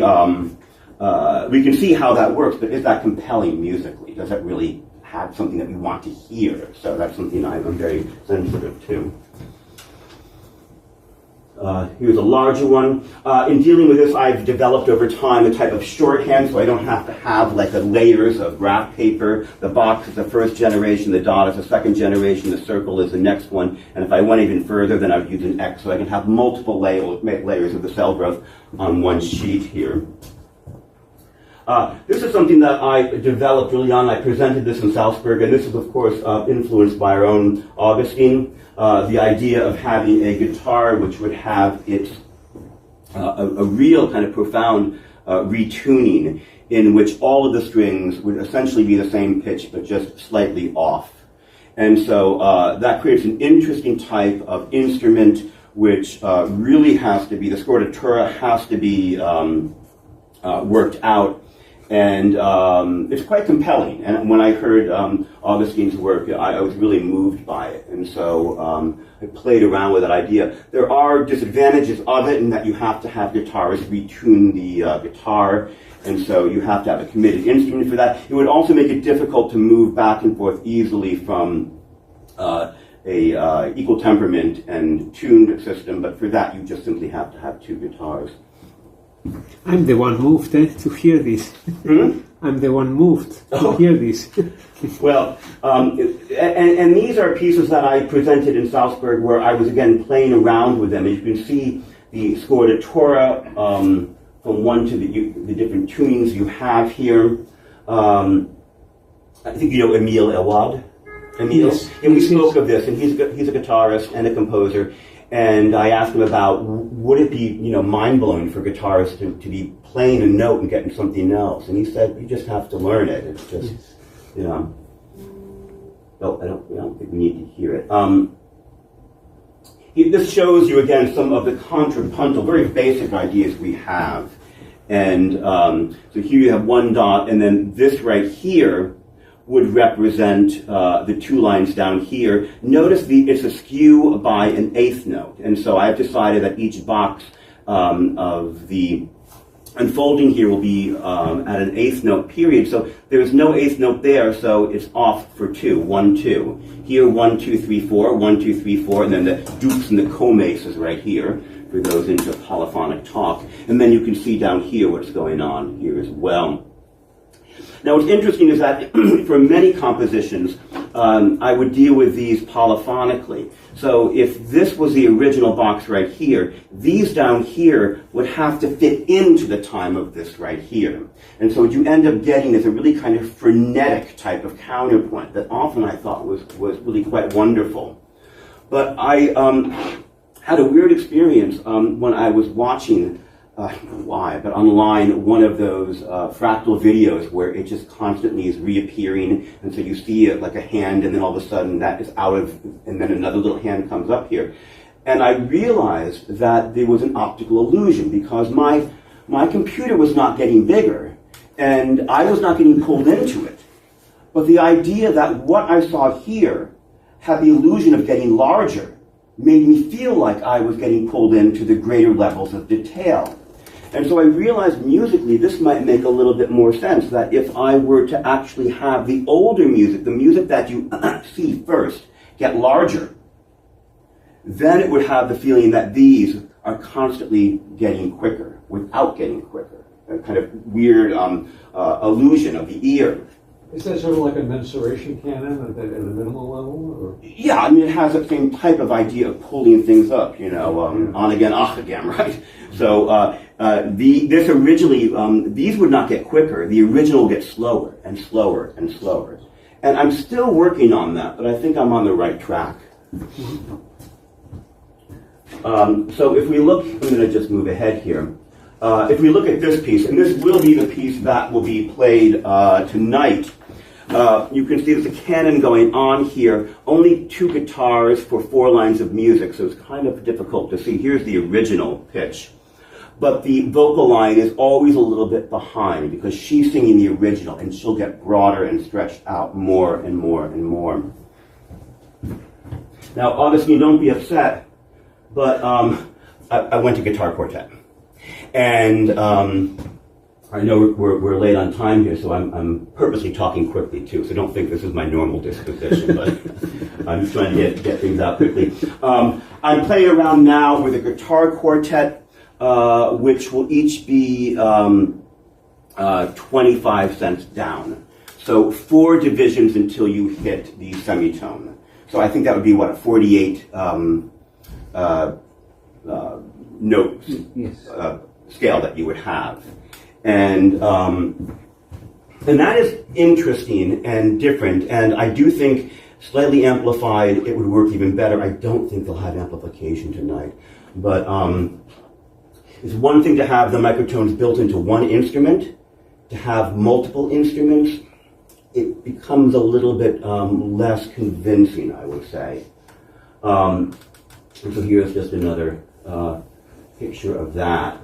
can see how that works, but is that compelling musically? Does that really have something that we want to hear? So that's something I'm very sensitive to. Here's a larger one. In dealing with this, I've developed over time a type of shorthand, so I don't have to have like the layers of graph paper. The box is the first generation, the dot is the second generation, the circle is the next one, and if I went even further, then I would use an X, so I can have multiple layers of the cell growth on one sheet here. This is something that I developed early on. I presented this in Salzburg, and this is, of course, influenced by our own Augustine. The idea of having a guitar which would have its a real kind of profound retuning in which all of the strings would essentially be the same pitch but just slightly off. And so that creates an interesting type of instrument which really has to be, the scordatura has to be worked out. And it's quite compelling. And when I heard Augustine's work, I was really moved by it. And so I played around with that idea. There are disadvantages of it in that you have to have guitarists retune the guitar. And so you have to have a committed instrument for that. It would also make it difficult to move back and forth easily from a equal temperament and tuned system. But for that, you just simply have to have two guitars. I'm the one moved to hear this. I'm the one moved to hear this. Well, and these are pieces that I presented in Salzburg where I was, again, playing around with them. As you can see, the scordatura from one to the different tunings you have here. I think you know Emil Elwad. Emil? Yes. And we spoke of this, and he's a guitarist and a composer. And I asked him about, would it be, mind-blowing for guitarists to be playing a note and getting something else? And he said, you just have to learn it. It's just, No, I don't think we need to hear it. This shows you, again, some of the contrapuntal, very basic ideas we have. And so here you have one dot, and then this right here would represent the two lines down here. Notice it's a skew by an eighth note, and so I've decided that each box of the unfolding here will be at an eighth note period. So there's no eighth note there, so it's off for 2, 1, 2. Here, 1, 2, 3, 4, 1, 2, 3, 4, and then the dukes and the comaces is right here for those into polyphonic talk. And then you can see down here what's going on here as well. Now, what's interesting is that for many compositions, I would deal with these polyphonically. So if this was the original box right here, these down here would have to fit into the time of this right here. And so what you end up getting is a really kind of frenetic type of counterpoint that often I thought was really quite wonderful. But I had a weird experience when I was watching I don't know why, but online, one of those fractal videos where it just constantly is reappearing, and so you see it like a hand, and then all of a sudden that is out of, and then another little hand comes up here. And I realized that there was an optical illusion because my computer was not getting bigger, and I was not getting pulled into it. But the idea that what I saw here had the illusion of getting larger made me feel like I was getting pulled into the greater levels of detail. And so I realized musically this might make a little bit more sense, that if I were to actually have the older music, the music that you see first, get larger, then it would have the feeling that these are constantly getting quicker without getting quicker. A kind of weird illusion of the ear. Is that sort of like a mensuration canon at the minimal level? Or? Yeah, I mean, it has that same type of idea of pulling things up, you know, on again, off again, right? So this originally, these would not get quicker. The original gets slower and slower and slower. And I'm still working on that, but I think I'm on the right track. So if we look, I'm going to just move ahead here. If we look at this piece, and this will be the piece that will be played tonight, you can see there's a canon going on here, only 2 guitars for 4 lines of music, so it's kind of difficult to see. Here's the original pitch. But the vocal line is always a little bit behind because she's singing the original, and she'll get broader and stretched out more and more and more. Now, obviously, don't be upset, but I went to guitar quartet. And I know we're late on time here, so I'm purposely talking quickly too. So don't think this is my normal disposition, but I'm just trying to get things out quickly. I'm playing around now with a guitar quartet, which will each be 25 cents down. So 4 divisions until you hit the semitone. So I think that would be what, 48 notes. Yes. Scale that you would have. And that is interesting and different, and I do think slightly amplified it would work even better. I don't think they'll have amplification tonight, but it's one thing to have the microtones built into one instrument. To have multiple instruments, it becomes a little bit less convincing, I would say. And so here's just another picture of that.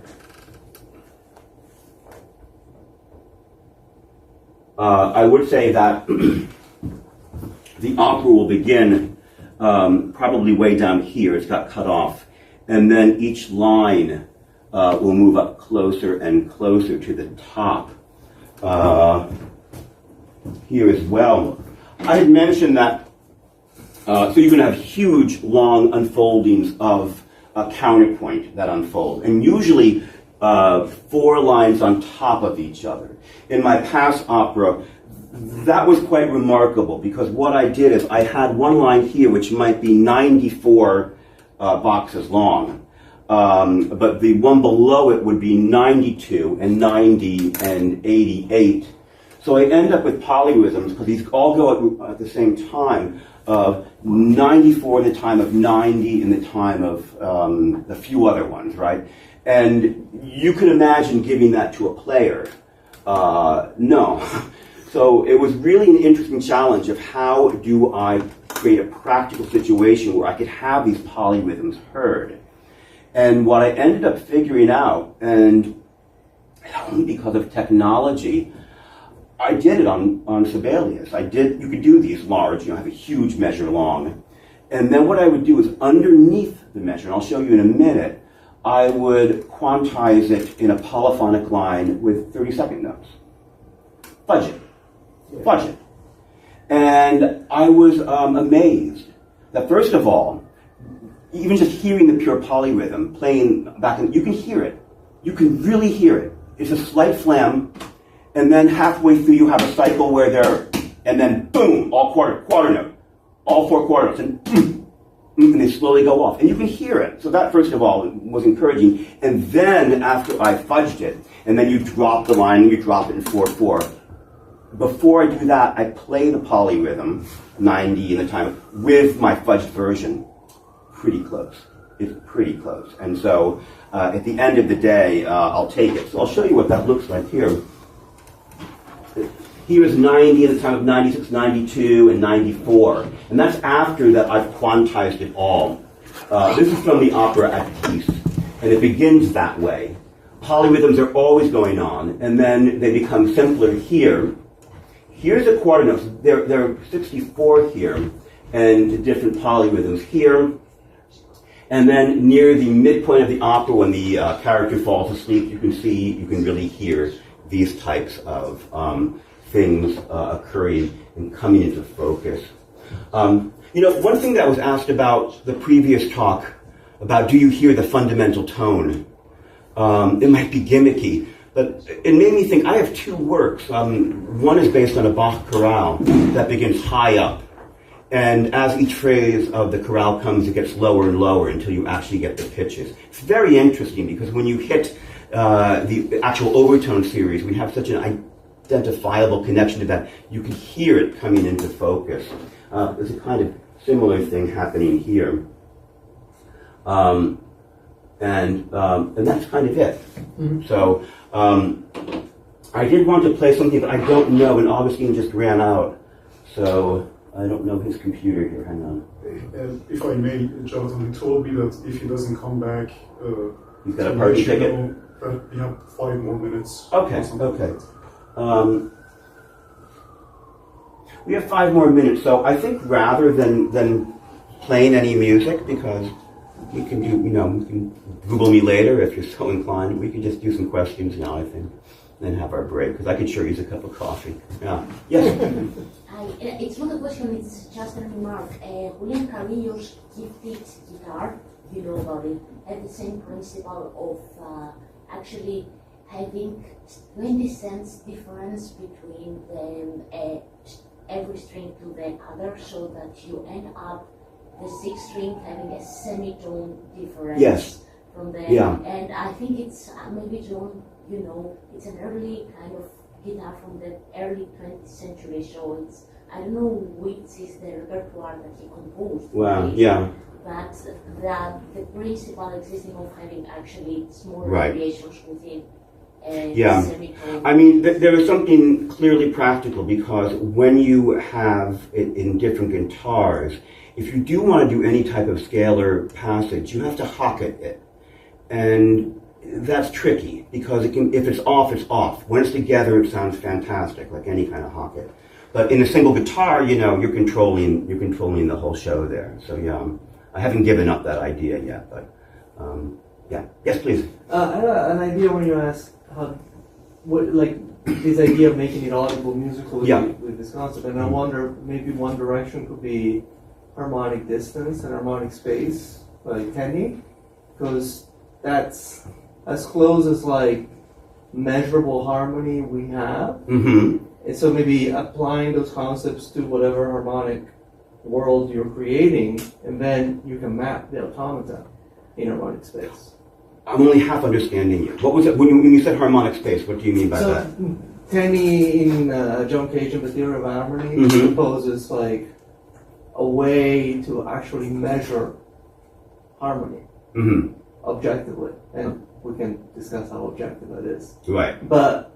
I would say that the opera will begin probably way down here. It's got cut off. And then each line will move up closer and closer to the top here as well. I had mentioned that, so you're going to have huge, long unfoldings of a counterpoint that unfold. And usually 4 lines on top of each other. In my past opera, that was quite remarkable because what I did is I had one line here which might be 94 boxes long, but the one below it would be 92 and 90 and 88. So I end up with polyrhythms because these all go at the same time of 94 in the time of 90 in the time of a few other ones, right? And you can imagine giving that to a player. No. So it was really an interesting challenge of how do I create a practical situation where I could have these polyrhythms heard. And what I ended up figuring out, and only because of technology, I did it on Sibelius. You could do these large, have a huge measure long. And then what I would do is underneath the measure, and I'll show you in a minute, I would quantize it in a polyphonic line with 30-second notes. Fudge it. And I was amazed that, first of all, even just hearing the pure polyrhythm playing back, you can hear it. You can really hear it. It's a slight flam, and then halfway through you have a cycle where and then boom, all quarter note, all 4 quarter notes, and they slowly go off. And you can hear it. So that, first of all, was encouraging. And then after I fudged it, and then you drop the line, and you drop it in 4/4. Before I do that, I play the polyrhythm, 90 in the time, with my fudged version. Pretty close. It's pretty close. And so at the end of the day, I'll take it. So I'll show you what that looks like here. Here is 90 at the time of 96, 92, and 94. And that's after that I've quantized it all. This is from the opera at Peace. And it begins that way. Polyrhythms are always going on, and then they become simpler here. Here's the quarter notes. There are 64 here, and different polyrhythms here. And then near the midpoint of the opera, when the character falls asleep, you can really hear these types of things occurring and coming into focus. One thing that was asked about the previous talk, about do you hear the fundamental tone? It might be gimmicky, but it made me think, I have 2 works. One is based on a Bach chorale that begins high up. And as each phrase of the chorale comes, it gets lower and lower until you actually get the pitches. It's very interesting because when you hit the actual overtone series, we have such an identifiable connection to that. You can hear it coming into focus. There's a kind of similar thing happening here. And that's kind of it. Mm-hmm. So I did want to play something, but I don't know, and Augustine just ran out. So I don't know his computer here. Hang on. If I may, Jonathan, he told me that if he doesn't come back, he's got a party ticket. We have 5 more minutes. Okay. We have 5 more minutes, so I think rather than playing any music, because we can do, you can Google me later if you're so inclined. We can just do some questions now, I think, and have our break, because I could sure use a cup of coffee. Yeah. Yes? It's not a question, it's just a remark. Julian Carrillo's gifted guitar, you know about it, had the same principle of actually having 20 cents difference between every string to the other, so that you end up the 6th string having a semitone difference from there. Yeah. And I think it's maybe John, it's an early kind of guitar from the early 20th century, so it's, I don't know which is the repertoire that he composed. Wow, right? Yeah. But the principle existing of having actually small variations within semitone. I mean, there is something clearly practical, because when you have it in different guitars, if you do want to do any type of scalar passage, you have to hocket it. And that's tricky, because if it's off, it's off. When it's together, it sounds fantastic, like any kind of hocket. But in a single guitar, you're controlling the whole show there. So I haven't given up that idea yet, but yes, please. I had an idea when you asked this idea of making it audible musically with this concept, and I wonder maybe one direction could be harmonic distance and harmonic space, like Tenny, because that's as close as measurable harmony we have. Mm-hmm. And so maybe applying those concepts to whatever harmonic world you're creating, and then you can map the automata in harmonic space. I'm only half understanding you. What was it when you said harmonic space? What do you mean by that? Tenny in John Cage and the Theory of Harmony proposes a way to actually measure harmony objectively, and we can discuss how objective that is. Right. But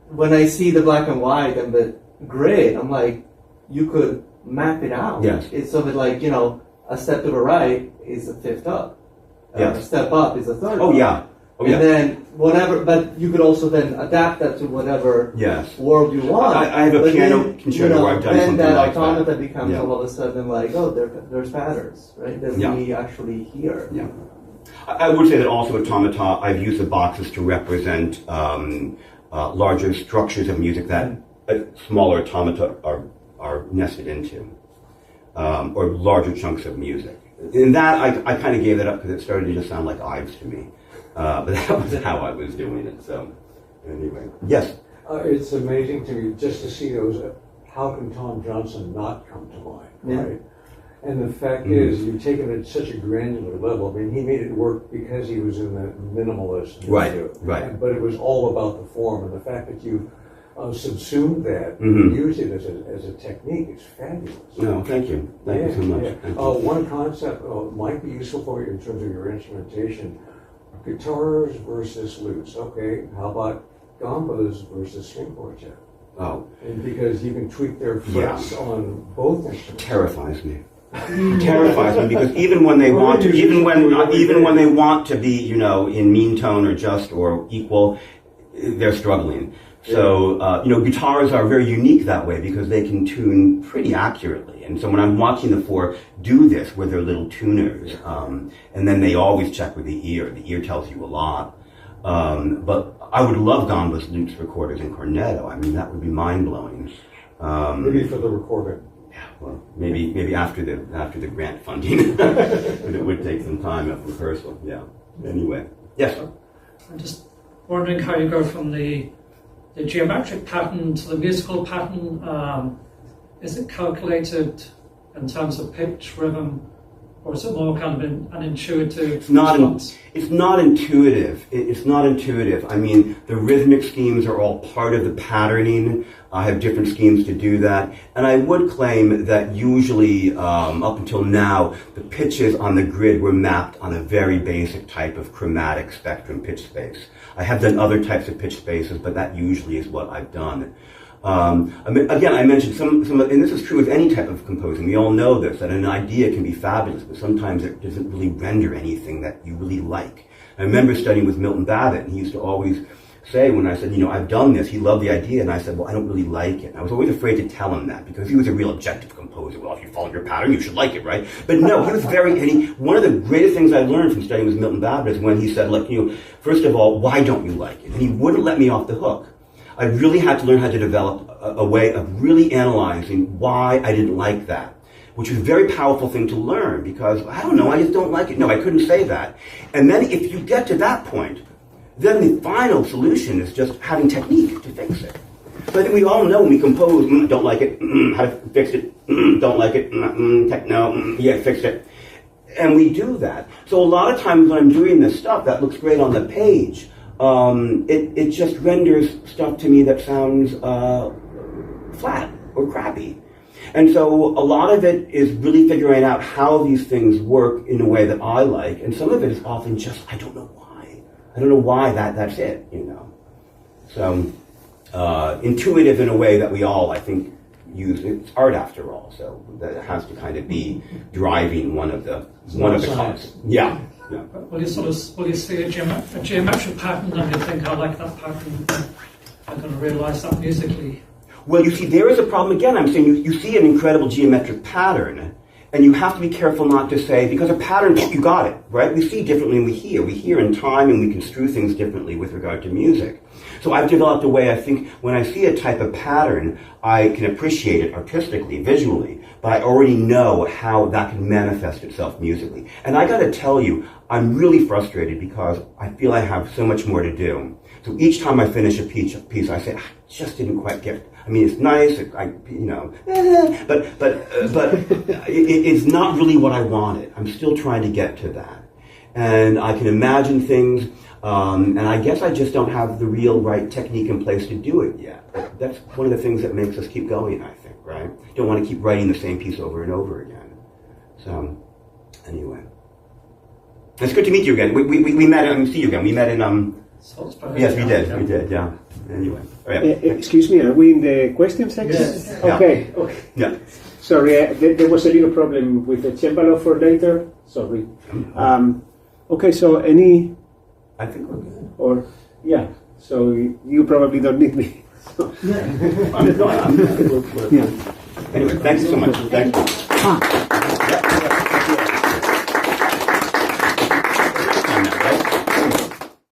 when I see the black and white and the grid, I'm like, you could map it out. Yes. It's sort of a step to the right is a 5th up. A step up is a 3rd up. Oh, yeah. Oh, yeah. And then whatever, but you could also then adapt that to whatever Yes. world you want. I have a But piano then, concerto where I've done then something that like automata that. becomes Yeah. all of a sudden like, oh, there's patterns, right? That Yeah. we actually hear. Yeah. I would say that also automata, I've used the boxes to represent larger structures of music that smaller automata are nested into, or larger chunks of music. In that, I kind of gave that up because it started to just sound like Ives to me. But that was how I was doing it. So, anyway. Yes? It's amazing to me just to see those. How can Tom Johnson not come to mind, right? And the fact is, you've taken it at such a granular level. I mean, he made it work because he was in the minimalist. Right, right. But it was all about the form, and the fact that you subsumed that, used it as a technique, is fabulous. No, thank you. Thank you so much. Yeah. Thank you. One concept might be useful for you in terms of your instrumentation. Guitars versus lutes. Okay, how about gambas versus string quartet? Oh. And because you can tweak their frets on both instruments. Terrifies me. Terrifies me because even when they want to, even when they want to be, in mean tone or just or equal, they're struggling. So, guitars are very unique that way because they can tune pretty accurately. And so when I'm watching the four do this with their little tuners, and then they always check with the ear tells you a lot. But I would love gambas, lutes, recorders, and cornetto. I mean, that would be mind-blowing. Maybe for the recording. Yeah, well, maybe after the grant funding, but it would take some time of rehearsal. Yeah. Anyway, yes. I'm just wondering how you go from the geometric pattern to the musical pattern. Is it calculated in terms of pitch, rhythm, or is it more kind of an intuitive response? It's not intuitive. It's not intuitive. I mean, the rhythmic schemes are all part of the patterning. I have different schemes to do that. And I would claim that usually, up until now, the pitches on the grid were mapped on a very basic type of chromatic spectrum pitch space. I have done other types of pitch spaces, but that usually is what I've done. Again, I mentioned some, and this is true with any type of composing. We all know this, that an idea can be fabulous, but sometimes it doesn't really render anything that you really like. I remember studying with Milton Babbitt, and he used to always say, when I said, I've done this, he loved the idea, and I said, well, I don't really like it. And I was always afraid to tell him that, because he was a real objective composer. Well, if you follow your pattern, you should like it, right? But no, he was one of the greatest things I learned from studying with Milton Babbitt is when he said, look, first of all, why don't you like it? And he wouldn't let me off the hook. I really had to learn how to develop a way of really analyzing why I didn't like that, which was a very powerful thing to learn because, I don't know, I just don't like it. No, I couldn't say that. And then if you get to that point, then the final solution is just having technique to fix it. So I think we all know when we compose, don't like it, how to fix it, don't like it, no, yeah, fix it. And we do that. So a lot of times when I'm doing this stuff that looks great on the page, it just renders stuff to me that sounds flat or crappy. And so a lot of it is really figuring out how these things work in a way that I like, and some of it is often just, I don't know why. I don't know why that's it, So intuitive in a way that we all, I think, use. It's art after all, so that it has to kind of be driving one of the concepts. Yeah. Yeah. Will you see a geometric pattern and you think, I like that pattern, I'm going to realise that musically? Well, you see, there is a problem again. I'm saying you see an incredible geometric pattern, and you have to be careful not to say, because a pattern, you got it, right? We see differently than we hear. We hear in time and we construe things differently with regard to music. So I've developed a way, I think, when I see a type of pattern, I can appreciate it artistically, visually, but I already know how that can manifest itself musically. And I gotta tell you, I'm really frustrated because I feel I have so much more to do. So each time I finish a piece, I say, I just didn't quite get it. I mean, it's nice, but it's not really what I wanted. I'm still trying to get to that. And I can imagine things, and I guess I just don't have the real right technique in place to do it yet. But that's one of the things that makes us keep going, I think, right? Don't want to keep writing the same piece over and over again. So, anyway. It's good to meet you again. We met, see you again. We met in, yes, we did, yeah. Anyway. Oh, yeah. Excuse me, are we in the question section? Yes. Okay. Yeah. Sorry, there was a little problem with the cembalo for later. Sorry. Okay, so any I think we're good. Or, yeah, so you probably don't need me. So. Yeah. Anyway, thanks so much. Thank you.